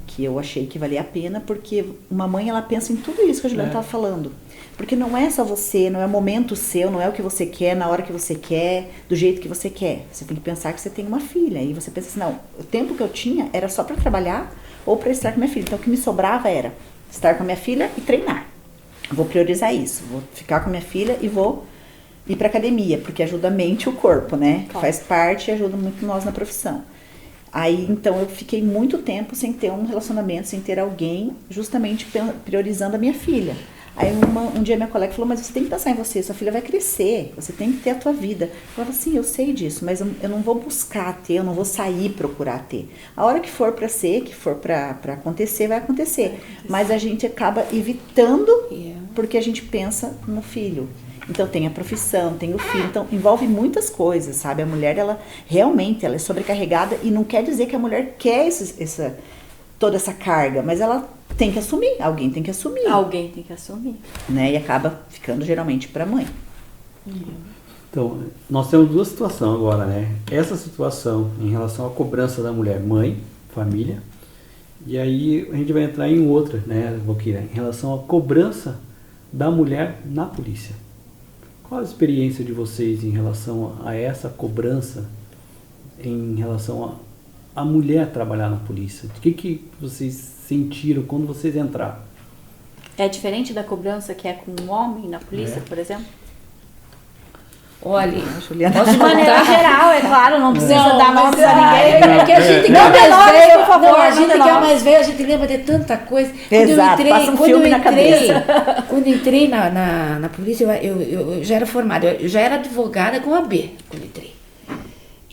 que eu achei que valia a pena, porque uma mãe, ela pensa em tudo isso que a Juliana estava falando. Porque não é só você, não é o momento seu, não é o que você quer, na hora que você quer, do jeito que você quer. Você tem que pensar que você tem uma filha. E você pensa assim, não, o tempo que eu tinha era só para trabalhar ou para estar com minha filha. Então o que me sobrava era estar com a minha filha e treinar. Vou priorizar isso, vou ficar com a minha filha e vou ir para academia, porque ajuda a mente e o corpo, né? Claro. Faz parte e ajuda muito nós na profissão. Aí, então, eu fiquei muito tempo sem ter um relacionamento, sem ter alguém, justamente priorizando a minha filha. Aí um dia minha colega falou, mas você tem que pensar em você, sua filha vai crescer, você tem que ter a tua vida. Eu falava assim, eu sei disso, mas eu não vou buscar ter, eu não vou sair procurar ter. A hora que for para ser, que for para acontecer, vai acontecer. Mas a gente acaba evitando, porque a gente pensa no filho. Então tem a profissão, tem o filho, então envolve muitas coisas, sabe? A mulher, ela realmente ela é sobrecarregada e não quer dizer que a mulher quer toda essa carga, mas ela tem que assumir, alguém tem que assumir. Alguém tem que assumir. Né? E acaba ficando geralmente para a mãe. Então, nós temos duas situações agora, né? Essa situação em relação à cobrança da mulher, mãe, família, e aí a gente vai entrar em outra, né, Valquíria, em relação à cobrança da mulher na polícia. Qual a experiência de vocês em relação a essa cobrança, em relação a mulher trabalhar na polícia? O que vocês sentiram quando vocês entraram? É diferente da cobrança que é com um homem na polícia, por exemplo? Olha, Juliana, de maneira geral, é claro, não precisa dar nomes a ninguém. Porque a gente não quer mais velho, por favor, a gente quer mais velho, a gente lembra de tanta coisa. Exato, passa um filme na cabeça. Quando eu entrei na polícia, eu já era formada, eu já era advogada com a B quando entrei.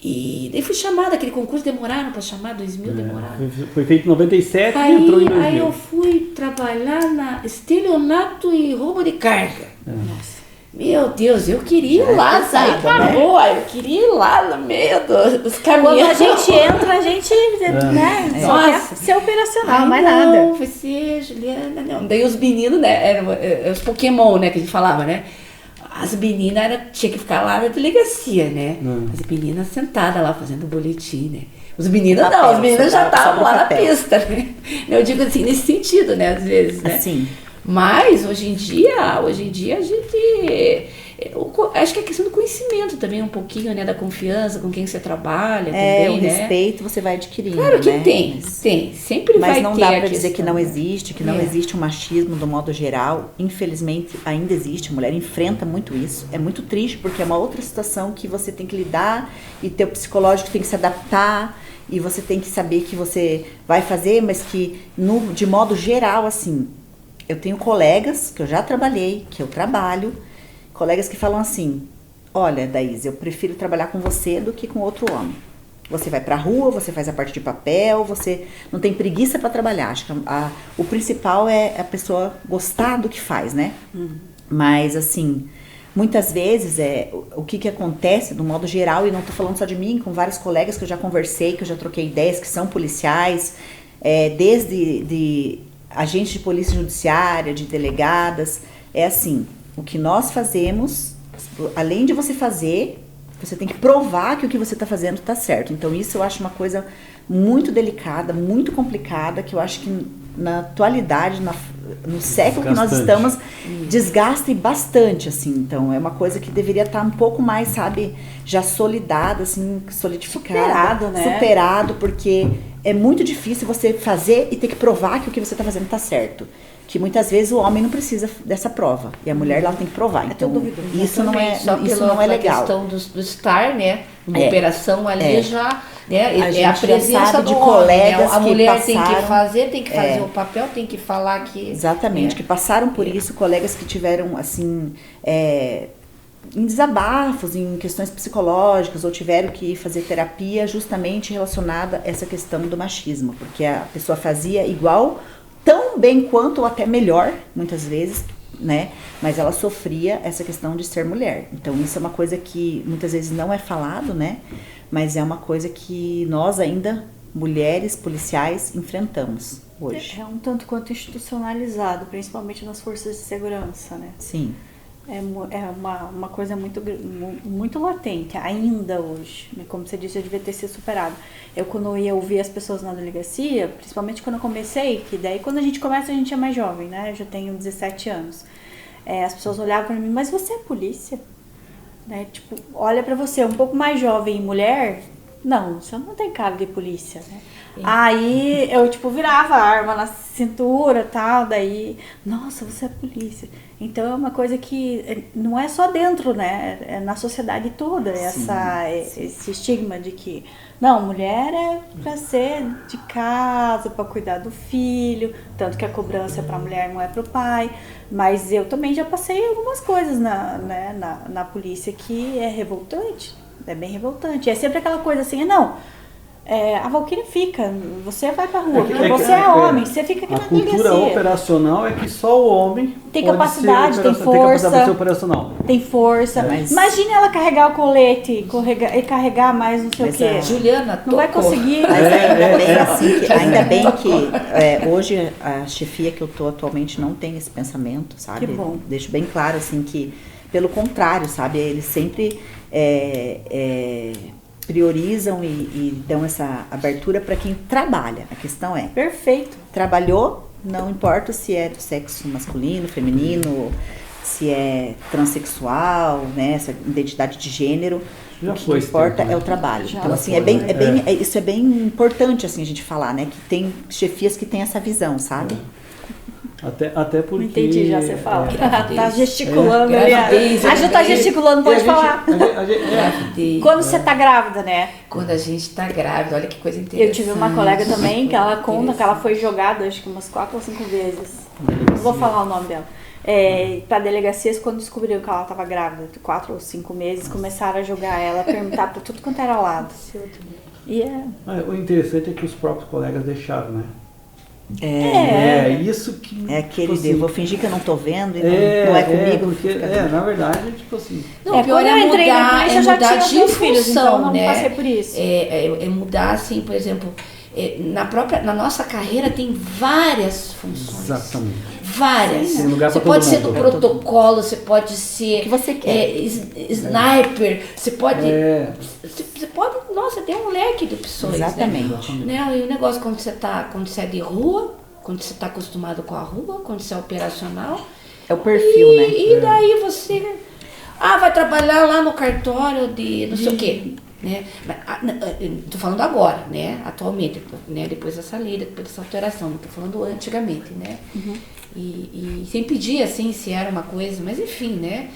E daí fui chamada, aquele concurso demoraram para chamar, 2000 demoraram. Foi feito em 97 e entrou em 2000. Aí eu fui trabalhar na estelionato e roubo de carga. Nossa. Meu Deus, eu queria ir lá, sair pra rua, eu queria ir lá no meio dos caminhões. Quando a gente entra, a gente né, só quer ser operacional, mais nada. Não, você, Juliana, não. Daí os meninos, né, eram os Pokémon, né, que a gente falava, né. As meninas tinha que ficar lá na delegacia, né. As meninas sentadas lá fazendo boletim, né. Os meninos não, os meninos já estavam lá na pista, né. Eu digo assim, nesse sentido, né, às vezes, né. Assim. Mas hoje em dia a gente, acho que é questão do conhecimento também um pouquinho, né, da confiança com quem você trabalha também, o né? respeito você vai adquirindo, claro que né? tem, sempre vai ter. Mas não dá para dizer questão, que não existe, que não existe um machismo do modo geral. Infelizmente ainda existe, a mulher enfrenta muito isso. É muito triste porque é uma outra situação que você tem que lidar e teu psicológico tem que se adaptar e você tem que saber que você vai fazer, mas que de modo geral, assim, eu tenho colegas que eu já trabalhei, que eu trabalho, colegas que falam assim, olha, Daís, eu prefiro trabalhar com você do que com outro homem. Você vai pra rua, você faz a parte de papel, você não tem preguiça para trabalhar. Acho que o principal é a pessoa gostar do que faz, né? Mas, assim, muitas vezes o que acontece, no modo geral, e não tô falando só de mim, com vários colegas que eu já conversei, que eu já troquei ideias, que são policiais, desde de agentes de polícia judiciária, de delegadas, é assim, o que nós fazemos, além de você fazer, você tem que provar que o que você está fazendo está certo. Então isso eu acho uma coisa muito delicada, muito complicada, que eu acho que na atualidade, no século que nós estamos, desgasta bastante, assim. Então é uma coisa que deveria estar um pouco mais, sabe, já solidada, assim, solidificada. Superado, porque é muito difícil você fazer e ter que provar que o que você está fazendo está certo. Que muitas vezes o homem não precisa dessa prova e a mulher lá tem que provar. Então isso não é, isso não é legal. A questão do estar, né, uma operação ali já, né, a presença de homem, colegas a mulher que passaram, tem que fazer o papel, tem que falar que exatamente, que passaram por isso, colegas que tiveram assim em desabafos, em questões psicológicas, ou tiveram que fazer terapia justamente relacionada a essa questão do machismo, porque a pessoa fazia igual, tão bem quanto ou até melhor, muitas vezes, né? Mas ela sofria essa questão de ser mulher. Então isso é uma coisa que muitas vezes não é falado, né? Mas é uma coisa que nós ainda, mulheres policiais, enfrentamos hoje. É um tanto quanto institucionalizado, principalmente nas forças de segurança, né? Sim. É uma coisa muito latente, ainda hoje. Como você disse, já devia ter sido superado. Eu, quando eu ia ouvir as pessoas na delegacia, principalmente quando eu comecei, que daí quando a gente começa a gente é mais jovem, né? Eu já tenho 17 anos. As pessoas olhavam pra mim, mas você é polícia? Né? Tipo, olha pra você, um pouco mais jovem e mulher, não, você não tem cara de polícia, né? Aí eu, tipo, virava a arma na cintura e tal, daí, nossa, você é polícia. Então é uma coisa que não é só dentro, né? É na sociedade toda, esse estigma de que, não, mulher é pra ser de casa, pra cuidar do filho, tanto que a cobrança é pra mulher, não é pro pai. Mas eu também já passei algumas coisas na polícia que é revoltante, é bem revoltante. É sempre aquela coisa assim, a Valquíria fica, você vai pra rua, porque você é homem, você fica aqui na delegacia. A cultura operacional é que só o homem tem capacidade, tem força, tem operacional. Tem força. Mas... Imagine ela carregar o colete e carregar mais não sei o quê. Juliana, não vai conseguir. Mas ainda bem que hoje a chefia que eu tô atualmente não tem esse pensamento, sabe? Que bom. Deixo bem claro, assim, que pelo contrário, sabe? Eles sempre priorizam e dão essa abertura para quem trabalha. A questão é... Perfeito. Trabalhou, não importa se é do sexo masculino, feminino, se é transexual, né, essa identidade de gênero. O que importa é o trabalho. Então, assim, isso é bem importante, assim, a gente falar, né? Que tem chefias que têm essa visão, sabe? Até porque... Não entendi, já você fala. Tá gesticulando ali. A gente tá gesticulando, pode falar. Quando você tá grávida, né? Quando a gente tá grávida, olha que coisa interessante. Eu tive uma colega também que ela conta que ela foi jogada, acho que umas 4 ou 5 vezes. Não vou falar o nome dela. Pra delegacias, quando descobriram que ela tava grávida, de 4 ou 5 meses, começaram a jogar ela, perguntar pra tudo quanto era lado. O interessante é que os próprios colegas deixaram, né? Isso que... É aquele tipo assim, vou fingir que eu não tô vendo e não é comigo. Porque, na verdade, tipo assim... Não, o pior é mudar, mudar de filhos, então não né? passei por isso. É mudar, assim, por exemplo, na nossa carreira tem várias funções. Exatamente. Várias. Tem lugar você pra pode todo ser mundo. do protocolo, você pode ser... O que você quer. Sniper, você pode... Você pode... Nossa, tem um leque de opções. Exatamente. Né? E o negócio, quando você é de rua, quando você está acostumado com a rua, quando você é operacional... É o perfil, né? E daí você... vai trabalhar lá no cartório de não sei o quê. Né? Tô falando agora, né? Atualmente, né? Depois dessa lei, depois dessa alteração, não tô falando antigamente, né? Uhum. E sem pedir assim se era uma coisa, mas enfim, né?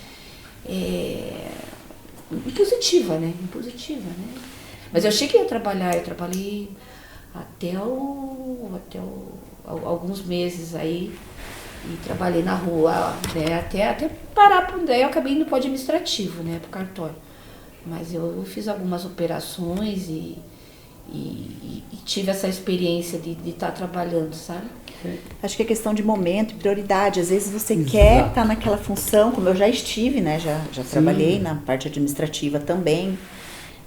Impositiva, né? Mas eu cheguei a trabalhar, eu trabalhei até alguns meses aí e trabalhei na rua, né? Até parar, daí eu acabei indo pro administrativo, né? Pro cartório. Mas eu fiz algumas operações e e tive essa experiência de estar trabalhando, sabe? Acho que é questão de momento e prioridade. Às vezes você Exato. quer estar naquela função, como eu já estive, né? Já trabalhei na parte administrativa também.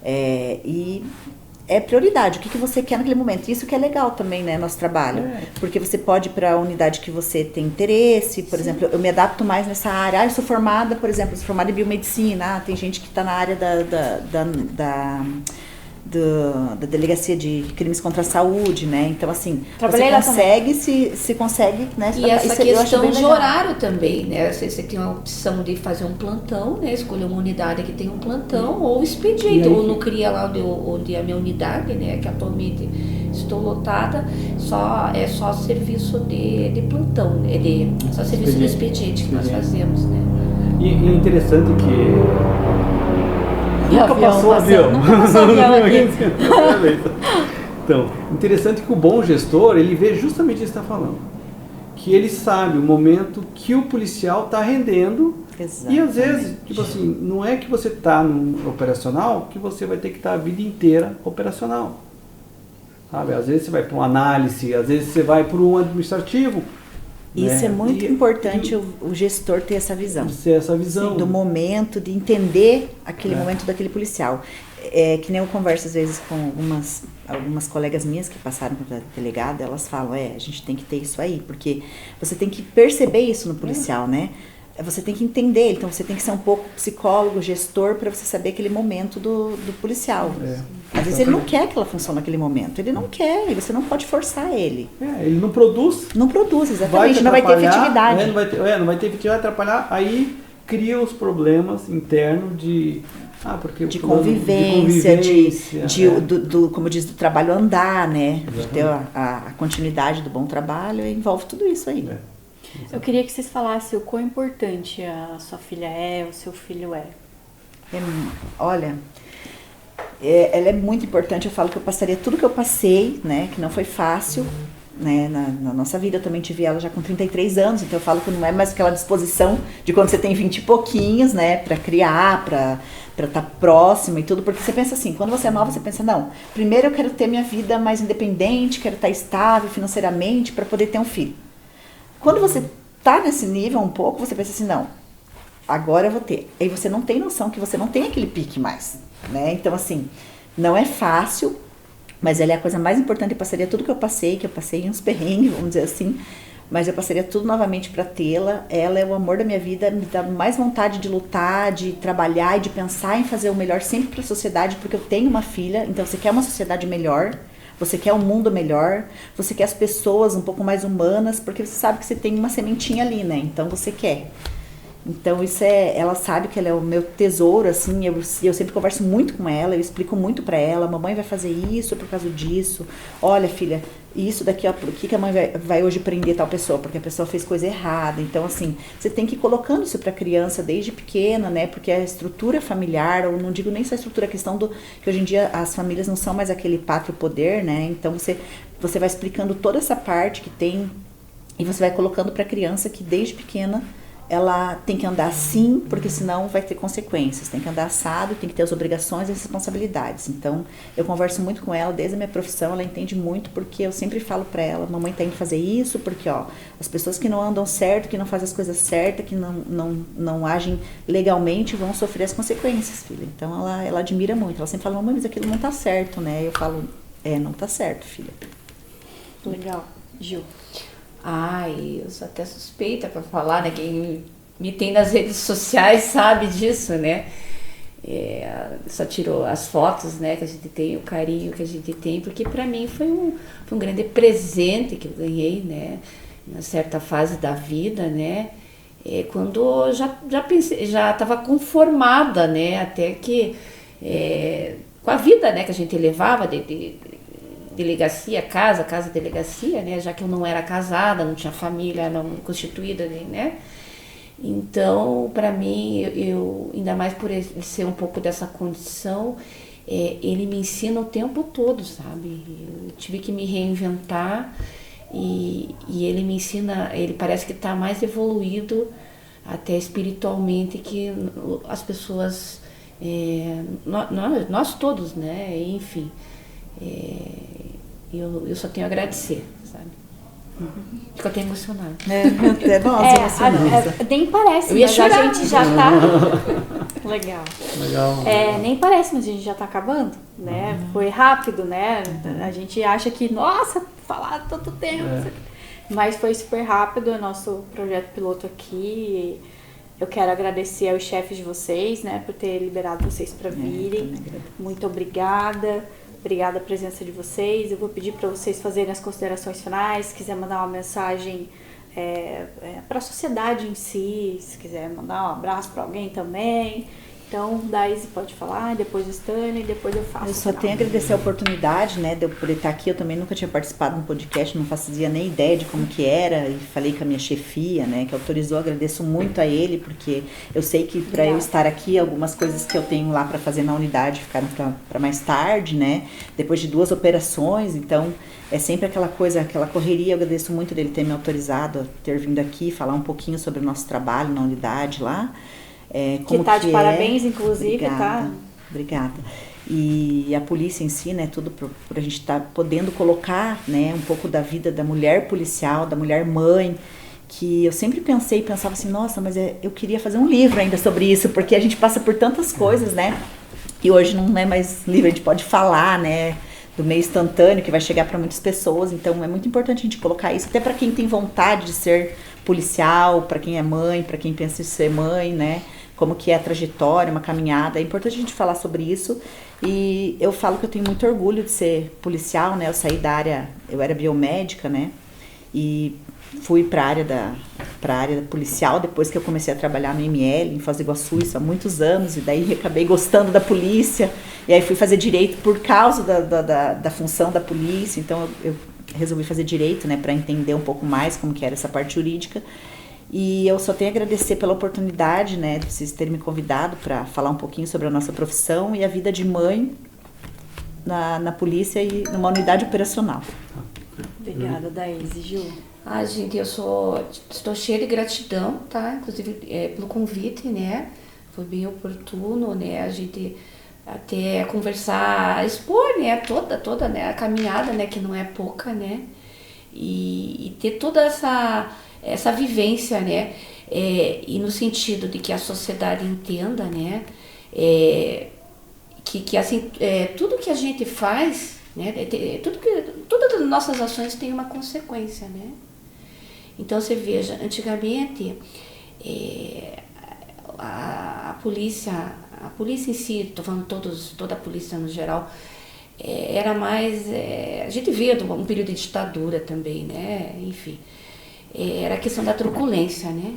E é prioridade, o que você quer naquele momento. Isso que é legal também, né, nosso trabalho. Porque você pode ir para a unidade que você tem interesse. Por exemplo, eu me adapto mais nessa área. Eu sou formada, por exemplo, sou formada em biomedicina. Tem gente que está na área da Delegacia de Crimes contra a Saúde, né? Então, assim, Trabalhei você lá consegue, se consegue, né? E essa isso eu acho questão bem de legal. horário também, né? Você tem a opção de fazer um plantão, né? Escolher uma unidade que tem um plantão ou expediente, ou no CRIA lá onde é a minha unidade, né? Que atualmente estou lotada, é só serviço de plantão, né? Só serviço de expediente que nós fazemos, né? E interessante que nunca passou avião. Nunca passou avião aqui. Então, interessante que o bom gestor, ele vê justamente isso que está falando. Que ele sabe o momento que o policial está rendendo. Exatamente. E às vezes, tipo assim, não é que você está no operacional que você vai ter que estar a vida inteira operacional. Sabe? Às vezes você vai para uma análise, às vezes você vai para um administrativo. Isso né? é muito importante o gestor ter essa visão. Ter essa visão. Sim, do momento, de entender aquele momento daquele policial. Que nem eu converso às vezes com algumas colegas minhas que passaram para delegada, elas falam, a gente tem que ter isso aí, porque você tem que perceber isso no policial, né? Você tem que entender, então você tem que ser um pouco psicólogo, gestor, para você saber aquele momento do policial. Às vezes ele não quer aquela função naquele momento, ele não quer, e você não pode forçar ele. Ele não produz. Não produz, exatamente, não vai ter efetividade. Não vai ter efetividade, atrapalhar, aí cria os problemas internos de convivência, como diz, do trabalho andar, né? De ter a continuidade do bom trabalho, envolve tudo isso aí. Eu queria que vocês falassem o quão importante a sua filha o seu filho é. Olha, ela é muito importante. Eu falo que eu passaria tudo que eu passei, né? Que não foi fácil, né? Na nossa vida. Eu também tive ela já com 33 anos, então eu falo que não é mais aquela disposição de quando você tem 20 e pouquinhos, né? Pra criar, pra estar próximo e tudo, porque você pensa assim, quando você é nova, você pensa, não, primeiro eu quero ter minha vida mais independente, quero estar estável financeiramente para poder ter um filho. Quando você tá nesse nível um pouco, você pensa assim, não, agora eu vou ter. Aí você não tem noção que você não tem aquele pique mais, né? Então, assim, não é fácil, mas ela é a coisa mais importante. Eu passaria tudo que eu passei uns perrengues, vamos dizer assim, mas eu passaria tudo novamente para tê-la. Ela é o amor da minha vida, me dá mais vontade de lutar, de trabalhar e de pensar em fazer o melhor sempre para a sociedade, porque eu tenho uma filha, então você quer uma sociedade melhor, você quer um mundo melhor, você quer as pessoas um pouco mais humanas, porque você sabe que você tem uma sementinha ali, né? Então você quer. Então isso ela sabe que ela é o meu tesouro, assim, eu sempre converso muito com ela, eu explico muito pra ela, mamãe vai fazer isso por causa disso, olha filha, isso daqui, ó, por que a mãe vai hoje prender tal pessoa? Porque a pessoa fez coisa errada. Então, assim, você tem que ir colocando isso pra criança desde pequena, né? Porque a estrutura familiar, eu não digo nem só a estrutura, a questão que hoje em dia as famílias não são mais aquele pátrio poder, né? Então, você vai explicando toda essa parte que tem e você vai colocando pra criança que desde pequena ela tem que andar assim, porque senão vai ter consequências. Tem que andar assado, tem que ter as obrigações e as responsabilidades. Então, eu converso muito com ela, desde a minha profissão, ela entende muito, porque eu sempre falo pra ela, mamãe tem que fazer isso, porque, ó, as pessoas que não andam certo, que não fazem as coisas certas, que não agem legalmente, vão sofrer as consequências, filha. Então, ela admira muito. Ela sempre fala, mamãe, mas aquilo não tá certo, né? Eu falo, não tá certo, filha. Legal. Gil. Eu sou até suspeita para falar, né? Quem me tem nas redes sociais sabe disso, né? Só tirou as fotos, né? Que a gente tem, o carinho que a gente tem, porque para mim foi um grande presente que eu ganhei, né? Em certa fase da vida, né? Quando eu já pensei, já estava conformada, né? Até que com a vida, né? Que a gente levava de delegacia, casa, delegacia, né? Já que eu não era casada, não tinha família não constituída, né? Então, para mim, eu ainda mais por ele ser um pouco dessa condição, ele me ensina o tempo todo, sabe? Eu tive que me reinventar e ele me ensina, ele parece que está mais evoluído até espiritualmente que as pessoas, nós todos, né? Enfim. Eu só tenho a agradecer, sabe? Fico até emocionada. Até nós emocionamos. Nem parece, Eu ia mas chorar. a gente já tá... Legal. Legal. Nem parece, mas a gente já tá acabando, né? Foi rápido, né? A gente acha que, nossa, falar tanto tempo. Mas foi super rápido o nosso projeto piloto aqui. Eu quero agradecer aos chefes de vocês, né? Por ter liberado vocês para virem. Muito obrigada. Obrigada a presença de vocês. Eu vou pedir para vocês fazerem as considerações finais. Se quiser mandar uma mensagem para a sociedade em si, se quiser mandar um abraço para alguém também. Então, Daisy pode falar, depois o Stanley, depois eu faço. Eu só tenho a agradecer a oportunidade, né, de eu poder estar aqui. Eu também nunca tinha participado no podcast, não fazia nem ideia de como que era. E falei com a minha chefia, né, que autorizou. Agradeço muito a ele, porque eu sei que para eu estar aqui, algumas coisas que eu tenho lá para fazer na unidade ficaram para mais tarde, né, depois de 2 operações. Então, é sempre aquela coisa, aquela correria. Eu agradeço muito dele ter me autorizado a ter vindo aqui falar um pouquinho sobre o nosso trabalho na unidade lá. Que tá de parabéns, inclusive, obrigada, tá? Obrigada. E a polícia em si, né, tudo por a gente estar podendo colocar, né, um pouco da vida da mulher policial, da mulher mãe, que eu sempre pensava assim, nossa, mas eu queria fazer um livro ainda sobre isso, porque a gente passa por tantas coisas, né, e hoje não é mais livro, a gente pode falar, né, do meio instantâneo, que vai chegar para muitas pessoas. Então é muito importante a gente colocar isso, até para quem tem vontade de ser policial, para quem é mãe, para quem pensa em ser mãe, né, como que é a trajetória, uma caminhada. É importante a gente falar sobre isso. E eu falo que eu tenho muito orgulho de ser policial, né? Eu saí da área, eu era biomédica, né? E fui para a área policial depois que eu comecei a trabalhar no ML, em Foz do Iguaçu, isso há muitos anos. E daí acabei gostando da polícia. E aí fui fazer direito por causa da função da polícia. Então eu resolvi fazer direito, né? Para entender um pouco mais como que era essa parte jurídica. E eu só tenho a agradecer pela oportunidade, né, de vocês terem me convidado para falar um pouquinho sobre a nossa profissão e a vida de mãe na polícia e numa unidade operacional. Obrigada, Daisy. Gil? Gente, eu estou cheia de gratidão, tá? Inclusive pelo convite, né? Foi bem oportuno, né? A gente até conversar, expor, né? Toda né? A caminhada, né? Que não é pouca, né? E ter toda essa vivência, né, e no sentido de que a sociedade entenda, né, que assim, tudo que a gente faz, né, todas as nossas ações têm uma consequência, né. Então você veja, antigamente a polícia em si, estou falando toda a polícia no geral, era mais, a gente vê um período de ditadura também, né, enfim. Era a questão da truculência, né?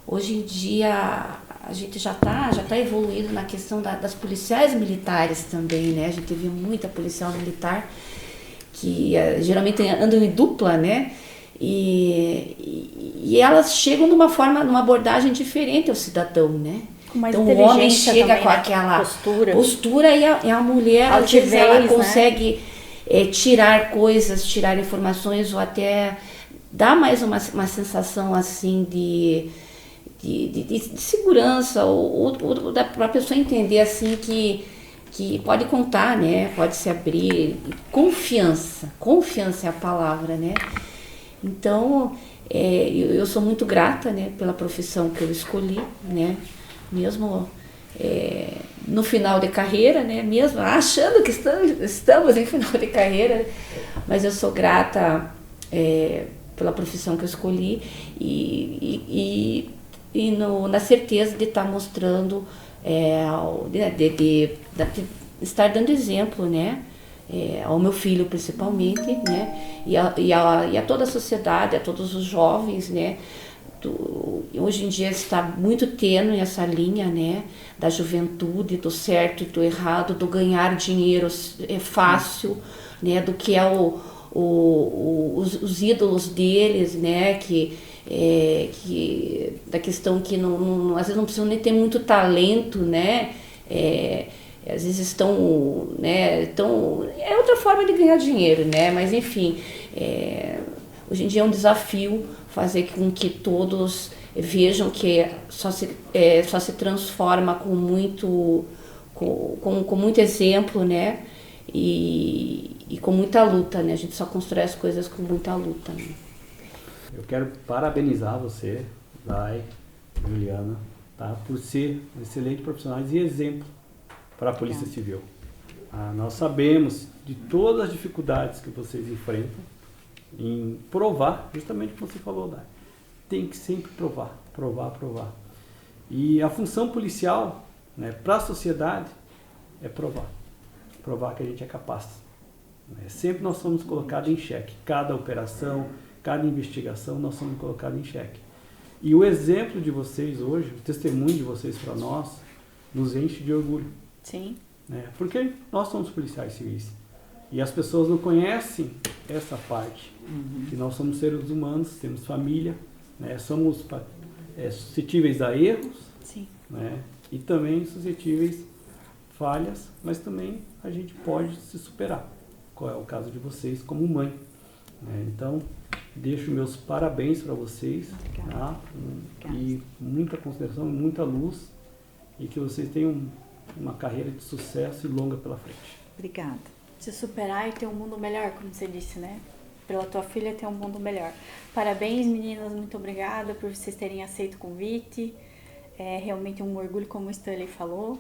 Hoje em dia a gente já tá evoluído na questão das policiais militares também, né? A gente vê muita policial militar que geralmente andam em dupla, né? E elas chegam numa abordagem diferente ao cidadão, né? Então o homem chega também, com aquela postura e a mulher às vezes ela consegue tirar coisas, tirar informações ou até dá mais uma sensação assim de segurança ou para a pessoa entender assim que pode contar, né? Pode se abrir. Confiança é a palavra, né? Então eu sou muito grata, né, pela profissão que eu escolhi, né? Mesmo no final de carreira, né? Mesmo achando que estamos em final de carreira, mas eu sou grata pela profissão que eu escolhi e na certeza de estar mostrando, de estar dando exemplo, né, ao meu filho principalmente, né, e a toda a sociedade, a todos os jovens, né. Hoje em dia está muito tênue essa linha, né, da juventude, do certo e do errado, do ganhar dinheiro fácil, né, do que é os ídolos deles, né, que da questão que não, às vezes não precisam nem ter muito talento, né, às vezes estão, né, é outra forma de ganhar dinheiro, né, mas enfim, hoje em dia é um desafio fazer com que todos vejam que só se transforma com muito exemplo, né, e com muita luta, né? A gente só constrói as coisas com muita luta, né? Eu quero parabenizar você, Dai, Juliana, tá? Por ser excelentes profissionais e exemplo para a Polícia Civil. Nós sabemos de todas as dificuldades que vocês enfrentam em provar, justamente como você falou, Dai. Tem que sempre provar. E a função policial, né, para a sociedade é provar que a gente é capaz. Sempre nós somos colocados em xeque. Cada operação, cada investigação, nós somos colocados em xeque. E o exemplo de vocês hoje, o testemunho de vocês para nós, nos enche de orgulho. Sim. Porque nós somos policiais civis. E as pessoas não conhecem essa parte. Que nós somos seres humanos, temos família, somos suscetíveis a erros, Sim. E também suscetíveis a falhas, mas também a gente pode se superar. Qual é o caso de vocês como mãe. Então, deixo meus parabéns para vocês, tá? E muita consideração, muita luz, e que vocês tenham uma carreira de sucesso e longa pela frente. Obrigada. Se superar e ter um mundo melhor, como você disse, né? Pela tua filha ter um mundo melhor. Parabéns, meninas, muito obrigada por vocês terem aceito o convite. É realmente um orgulho, como o Stanley falou.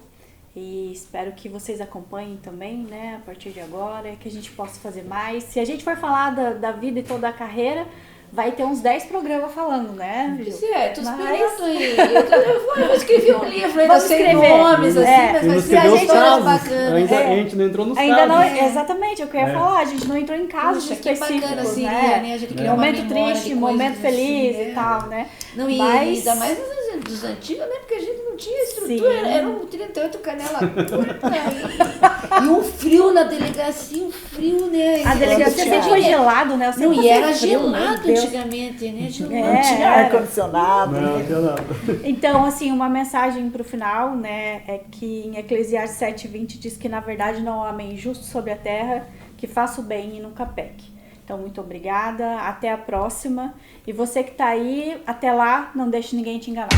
E espero que vocês acompanhem também, né, a partir de agora, que a gente possa fazer mais. Se a gente for falar da vida e toda a carreira, vai ter uns 10 programas falando, né, Ju? Tô esperando aí. Eu escrevi um livro ainda sem escrever. nomes, assim, mas vai ser a história bacana. A gente não entrou nos ainda casos. Não, exatamente, eu queria falar, a gente não entrou em casos específicos, que bacana seria, né? A gente criar momento uma memória triste, de momento coisas feliz assim, e tal, né? Não, Mas... ainda mais dos antigos, né? Porque a gente não tinha estrutura, era um 38 canela curta e um frio na delegacia, né? A delegacia sempre foi gelado, né? Não, e era gelado antigamente, né? Não tinha ar-condicionado. Não tinha nada. Então, assim, uma mensagem pro final, né, é que em Eclesiastes 7:20 diz que, na verdade, não há homem justo sobre a terra que faça o bem e nunca peque. Então, muito obrigada, até a próxima. E você que tá aí, até lá, não deixe ninguém te enganar.